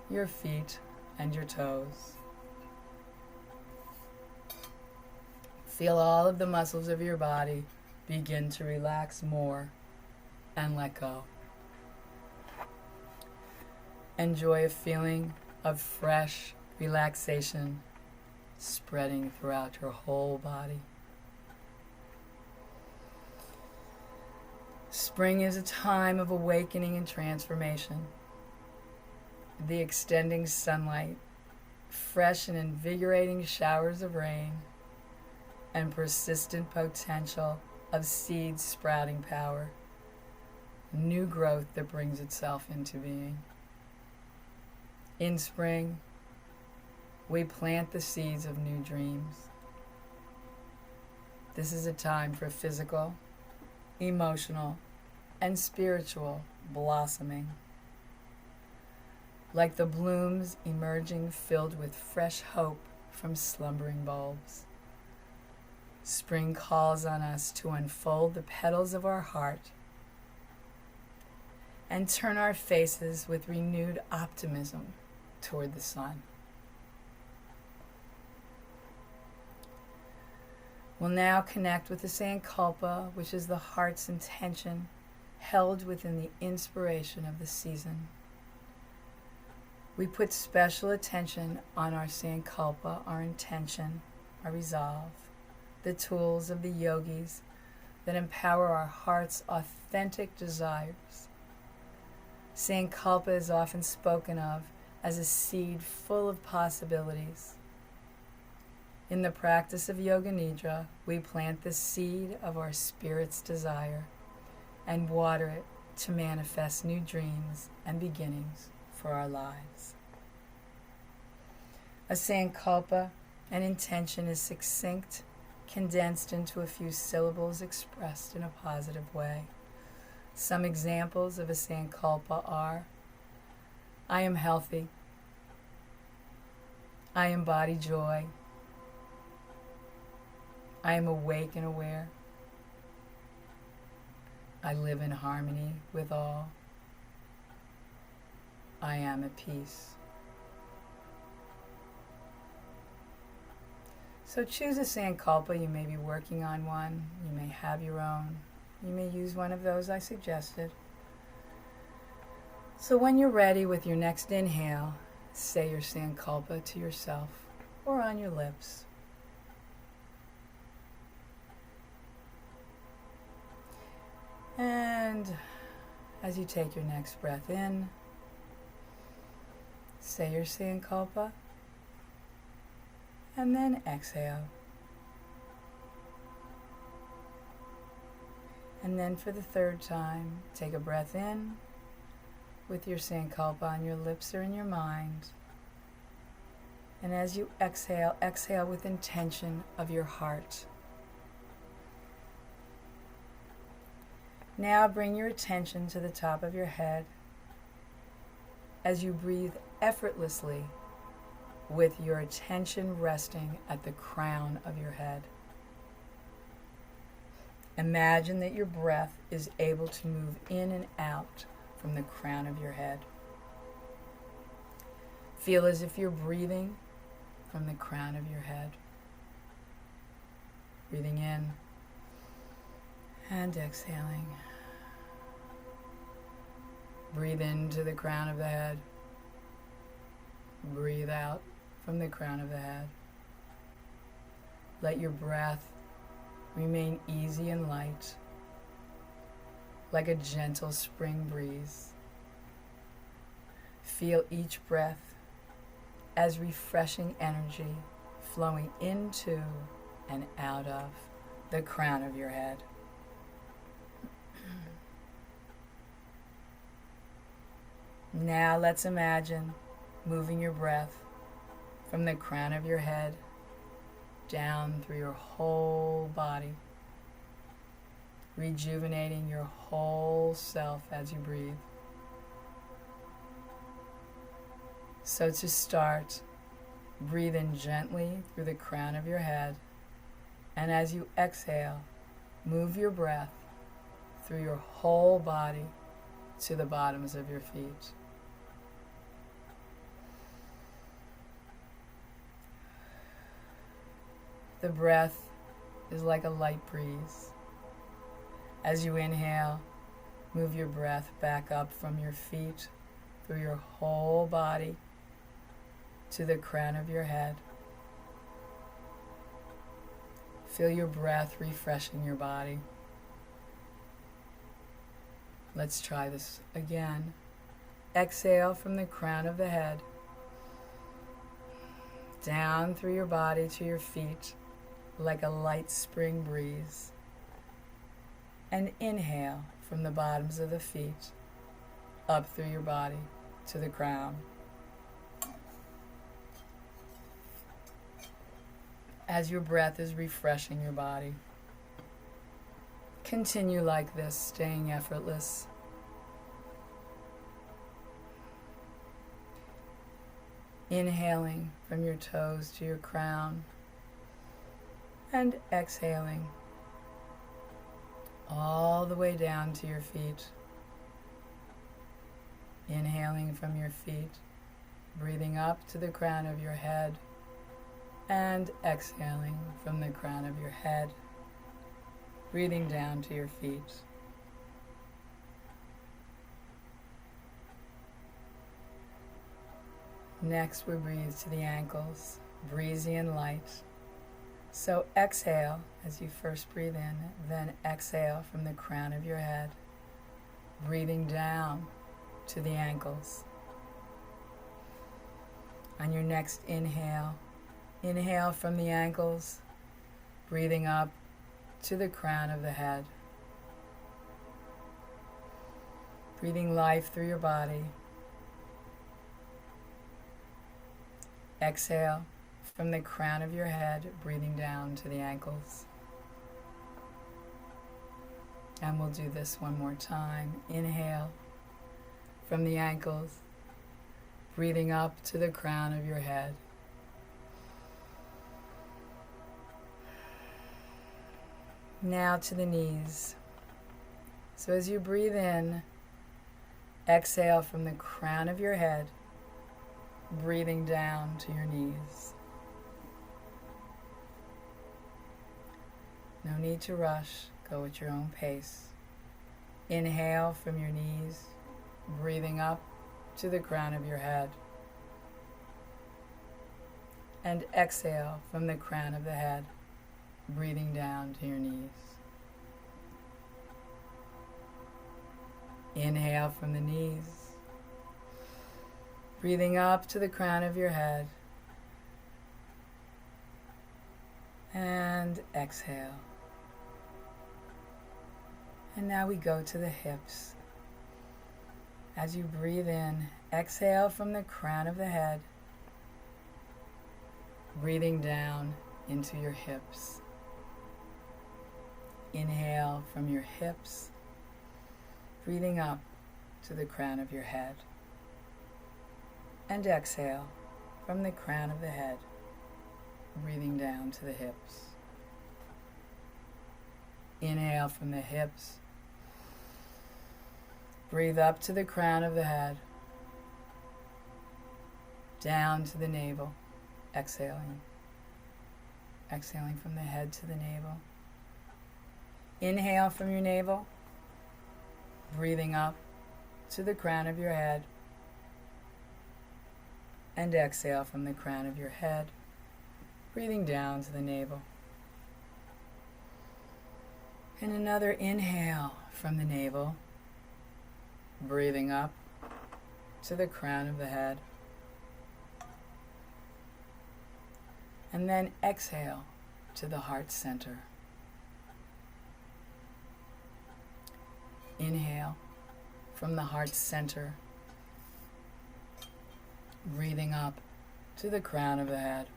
your feet, and your toes. Feel all of the muscles of your body begin to relax more and let go. Enjoy a feeling of fresh relaxation spreading throughout your whole body. Spring is a time of awakening and transformation. The extending sunlight, fresh and invigorating showers of rain, and persistent potential of seed sprouting power. New growth that brings itself into being. In spring, we plant the seeds of new dreams. This is a time for physical, emotional, and spiritual blossoming. Like the blooms emerging filled with fresh hope from slumbering bulbs. Spring calls on us to unfold the petals of our heart and turn our faces with renewed optimism toward the sun. We'll now connect with the Sankalpa, which is the heart's intention held within the inspiration of the season. We put special attention on our Sankalpa, our intention, our resolve, the tools of the yogis that empower our heart's authentic desires Sankalpa is often spoken of as a seed full of possibilities. In the practice of Yoga Nidra, we plant the seed of our spirit's desire and water it to manifest new dreams and beginnings for our lives. A Sankalpa, an intention, is succinct, condensed into a few syllables expressed in a positive way. Some examples of a Sankalpa are: I am healthy. I embody joy. I am awake and aware. I live in harmony with all. I am at peace. So choose a Sankalpa. You may be working on one. You may have your own. You may use one of those I suggested. So when you're ready with your next inhale, say your Sankalpa to yourself or on your lips. And as you take your next breath in, say your Sankalpa, and then exhale. And then for the third time, take a breath in with your Sankalpa on your lips or in your mind. And as you exhale, exhale with intention of your heart. Now bring your attention to the top of your head as you breathe effortlessly with your attention resting at the crown of your head. Imagine that your breath is able to move in and out from the crown of your head. Feel as if you're breathing from the crown of your head. Breathing in and exhaling. Breathe into the crown of the head. Breathe out from the crown of the head. Let your breath remain easy and light, like a gentle spring breeze. Feel each breath as refreshing energy flowing into and out of the crown of your head. Now let's imagine moving your breath from the crown of your head down through your whole body, rejuvenating your whole self as you breathe. So to start, breathe in gently through the crown of your head, and as you exhale, move your breath through your whole body to the bottoms of your feet. The breath is like a light breeze. As you inhale, move your breath back up from your feet through your whole body to the crown of your head. Feel your breath refreshing your body. Let's try this again. Exhale from the crown of the head, down through your body to your feet, like a light spring breeze. And inhale from the bottoms of the feet, up through your body to the crown. As your breath is refreshing your body, continue like this, staying effortless. Inhaling from your toes to your crown, and exhaling all the way down to your feet. Inhaling from your feet, breathing up to the crown of your head, and exhaling from the crown of your head, breathing down to your feet. Next, we breathe to the ankles, breezy and light. So exhale as you first breathe in, then exhale from the crown of your head, breathing down to the ankles. On your next inhale, inhale from the ankles, breathing up to the crown of the head. Breathing life through your body. Exhale from the crown of your head, breathing down to the ankles. And we'll do this one more time. Inhale from the ankles, breathing up to the crown of your head. Now to the knees. So as you breathe in, exhale from the crown of your head, breathing down to your knees. No need to rush. Go at your own pace. Inhale from your knees, breathing up to the crown of your head. And exhale from the crown of the head, breathing down to your knees. Inhale from the knees, breathing up to the crown of your head. And exhale. And now we go to the hips. As you breathe in, exhale from the crown of the head, breathing down into your hips. Inhale from your hips, breathing up to the crown of your head. And exhale from the crown of the head, breathing down to the hips. Inhale from the hips, breathe up to the crown of the head, down to the navel, exhaling. Exhaling from the head to the navel. Inhale from your navel, breathing up to the crown of your head, and exhale from the crown of your head, breathing down to the navel. And another inhale from the navel, breathing up to the crown of the head. And then exhale to the heart center. Inhale from the heart center, breathing up to the crown of the head.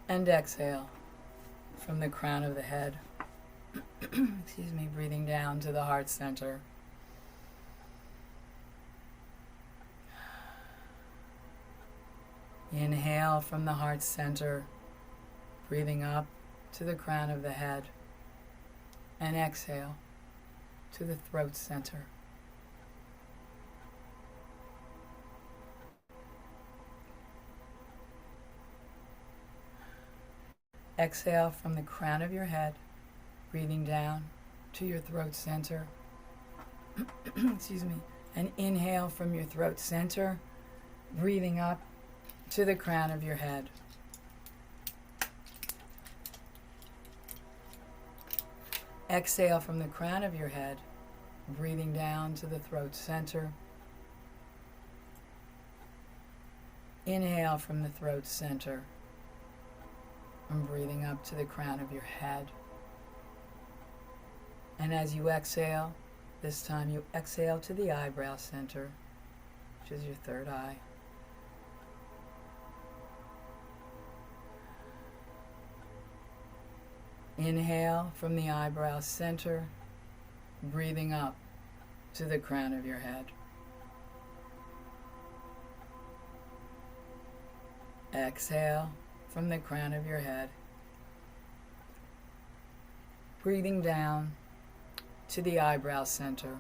And exhale from the crown of the head, excuse me, breathing down to the heart center. Inhale from the heart center, breathing up to the crown of the head. And exhale to the throat center. Exhale from the crown of your head, breathing down to your throat center. Excuse me. And inhale from your throat center, breathing up to the crown of your head. Exhale from the crown of your head, breathing down to the throat center. Inhale from the throat center, and breathing up to the crown of your head. And as you exhale, this time you exhale to the eyebrow center, which is your third eye. Inhale from the eyebrow center, breathing up to the crown of your head. Exhale from the crown of your head, breathing down to the eyebrow center.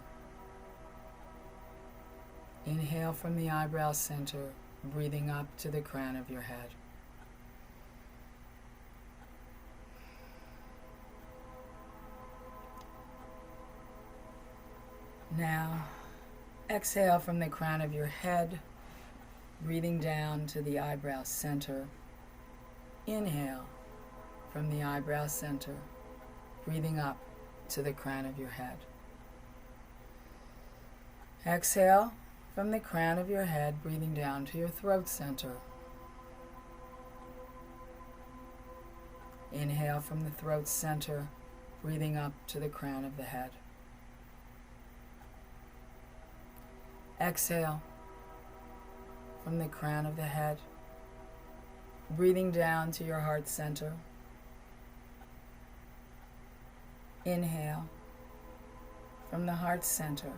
Inhale from the eyebrow center, breathing up to the crown of your head. Now, exhale from the crown of your head, breathing down to the eyebrow center. Inhale from the eyebrow center, breathing up to the crown of your head. Exhale from the crown of your head, breathing down to your throat center. Inhale from the throat center, breathing up to the crown of the head. Exhale from the crown of the head, breathing down to your heart center. Inhale from the heart center,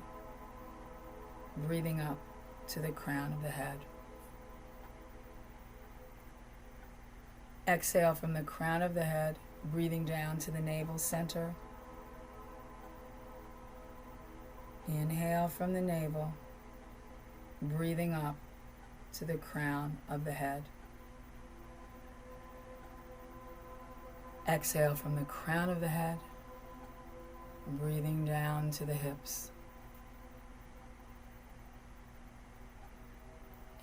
breathing up to the crown of the head. Exhale from the crown of the head, breathing down to the navel center. Inhale from the navel, breathing up to the crown of the head. Exhale from the crown of the head, breathing down to the hips.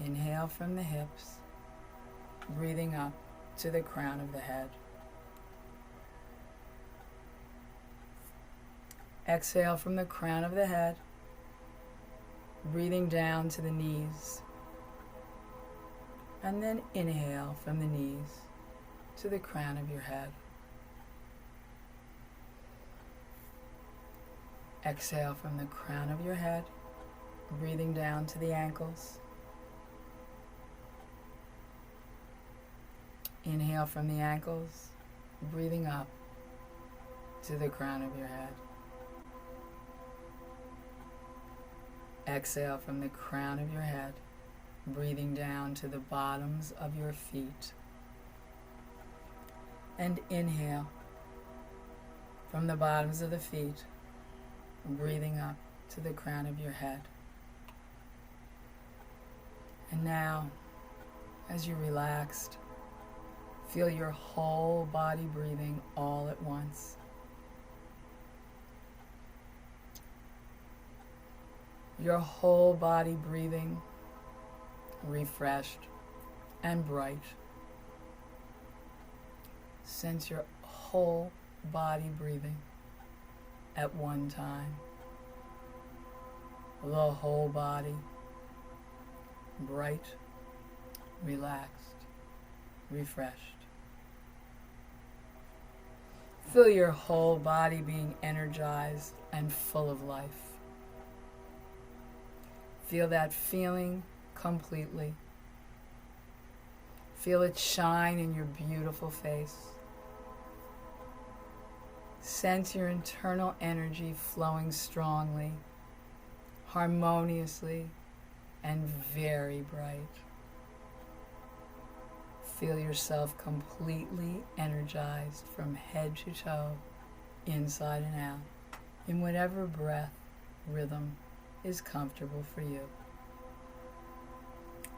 Inhale from the hips, breathing up to the crown of the head. Exhale from the crown of the head, breathing down to the knees. And then inhale from the knees to the crown of your head. Exhale from the crown of your head, breathing down to the ankles. Inhale from the ankles, breathing up to the crown of your head. Exhale from the crown of your head, breathing down to the bottoms of your feet. And inhale from the bottoms of the feet, breathing up to the crown of your head. And now, as you're relaxed, feel your whole body breathing all at once. Your whole body breathing, refreshed and bright. Sense your whole body breathing at one time. The whole body, bright, relaxed, refreshed. Feel your whole body being energized and full of life. Feel that feeling completely. Feel it shine in your beautiful face. Sense your internal energy flowing strongly, harmoniously, and very bright. Feel yourself completely energized from head to toe, inside and out, in whatever breath rhythm is comfortable for you.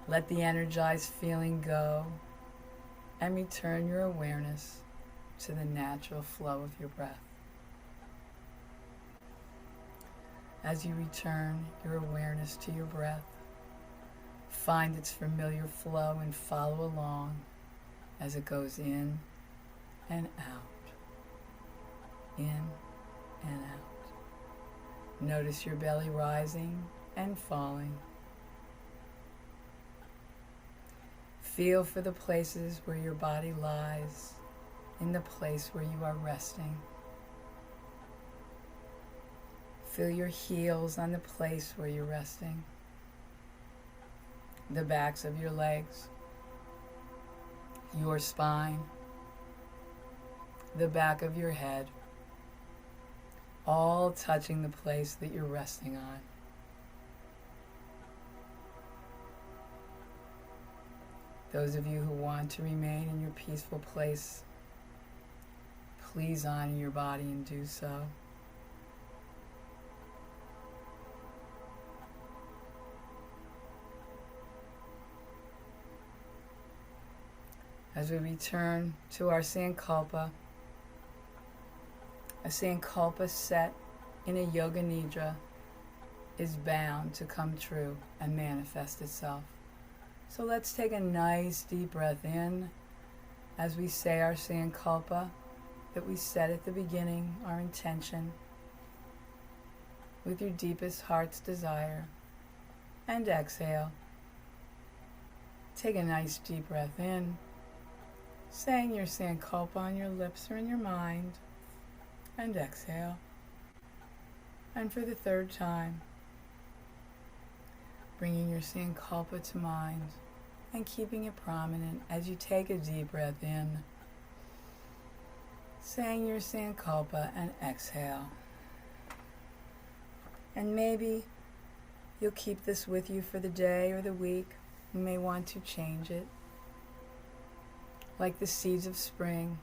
Let the energized feeling go and return your awareness to the natural flow of your breath. As you return your awareness to your breath, find its familiar flow and follow along as it goes in and out, in and out. Notice your belly rising and falling. Feel for the places where your body lies, in the place where you are resting. Feel your heels on the place where you're resting, the backs of your legs, your spine, the back of your head, all touching the place that you're resting on. Those of you who want to remain in your peaceful place, please honor your body and do so. As we return to our Sankalpa, a Sankalpa set in a Yoga Nidra is bound to come true and manifest itself. So let's take a nice deep breath in as we say our Sankalpa that we set at the beginning, our intention, with your deepest heart's desire and exhale. Take a nice deep breath in, saying your Sankalpa on your lips or in your mind, and exhale. And for the third time, bringing your Sankalpa to mind and keeping it prominent as you take a deep breath in, saying your Sankalpa and exhale. And maybe you'll keep this with you for the day or the week. You may want to change it. Like the seeds of spring,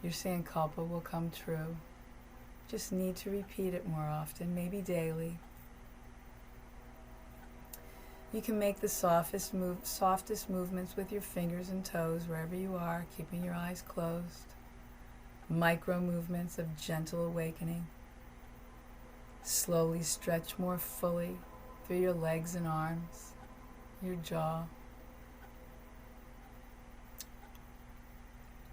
your Sankalpa will come true. Just need to repeat it more often, maybe daily. You can make the softest movements with your fingers and toes wherever you are, keeping your eyes closed. Micro movements of gentle awakening. Slowly stretch more fully through your legs and arms, your jaw.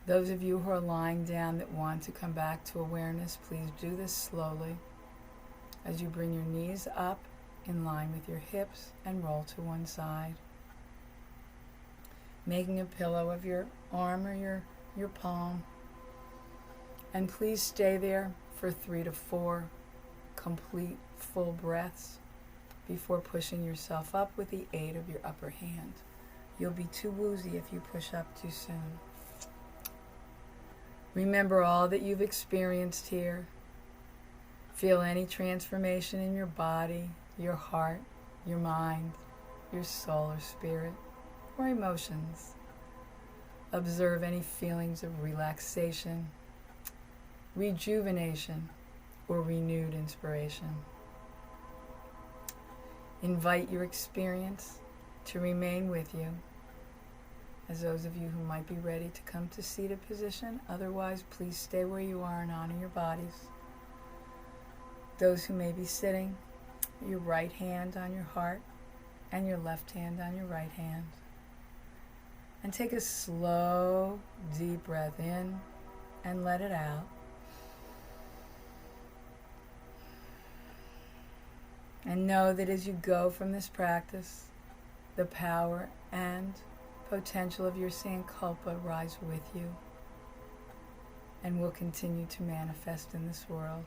Those of you who are lying down that want to come back to awareness, please do this slowly as you bring your knees up in line with your hips and roll to one side. Making a pillow of your arm or your palm. And please stay there for 3 to 4 complete full breaths before pushing yourself up with the aid of your upper hand. You'll be too woozy if you push up too soon. Remember all that you've experienced here. Feel any transformation in your body, your heart, your mind, your soul or spirit, or emotions. Observe any feelings of relaxation, rejuvenation, or renewed inspiration. Invite your experience to remain with you, as those of you who might be ready to come to seated position. Otherwise, please stay where you are and honor your bodies. Those who may be sitting, your right hand on your heart and your left hand on your right hand. And take a slow, deep breath in and let it out. And know that as you go from this practice, the power and potential of your Sankalpa rise with you and will continue to manifest in this world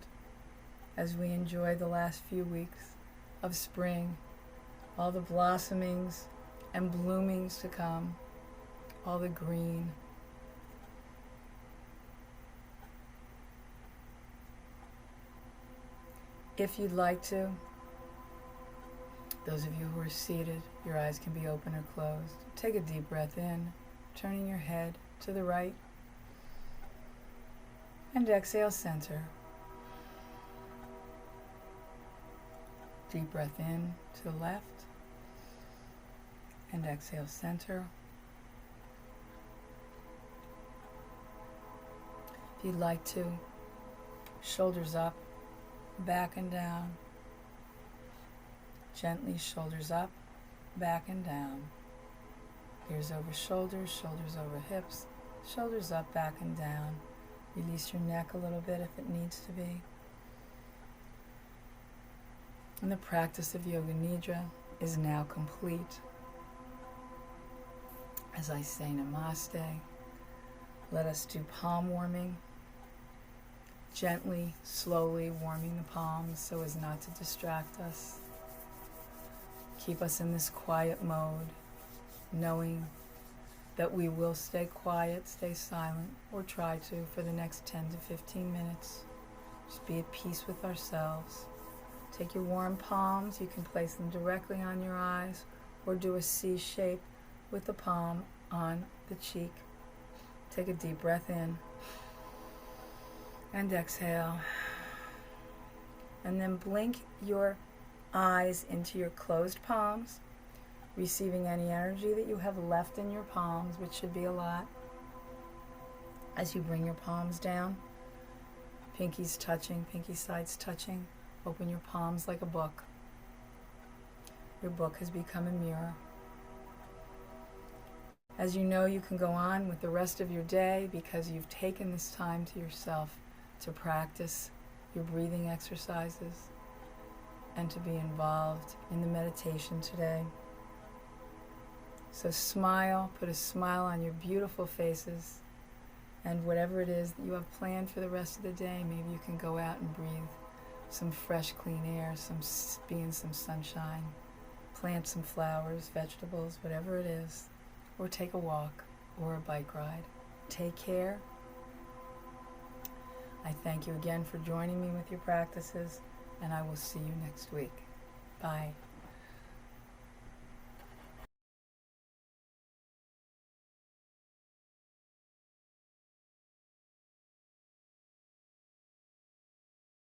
as we enjoy the last few weeks of spring, all the blossomings and bloomings to come, all the green. If you'd like to, those of you who are seated, your eyes can be open or closed. Take a deep breath in, turning your head to the right, and exhale, center. Deep breath in to the left, and exhale, center. If you'd like to, shoulders up, back and down. Gently, shoulders up, back and down. Ears over shoulders, shoulders over hips, shoulders up, back and down. Release your neck a little bit if it needs to be. And the practice of Yoga Nidra is now complete. As I say Namaste, let us do palm warming. Gently, slowly warming the palms so as not to distract us. Keep us in this quiet mode, knowing that we will stay quiet, stay silent, or try to for the next 10 to 15 minutes. Just be at peace with ourselves. Take your warm palms, you can place them directly on your eyes, or do a C shape with the palm on the cheek. Take a deep breath in, and exhale. And then blink your eyes into your closed palms, receiving any energy that you have left in your palms, which should be a lot. As you bring your palms down, pinkies touching, pinky sides touching, open your palms like a book. Your book has become a mirror. As you know, you can go on with the rest of your day because you've taken this time to yourself to practice your breathing exercises and to be involved in the meditation today. So smile, put a smile on your beautiful faces, and whatever it is that you have planned for the rest of the day, maybe you can go out and breathe some fresh, clean air, be in some sunshine, plant some flowers, vegetables, whatever it is, or take a walk or a bike ride. Take care. I thank you again for joining me with your practices, and I will see you next week. Bye.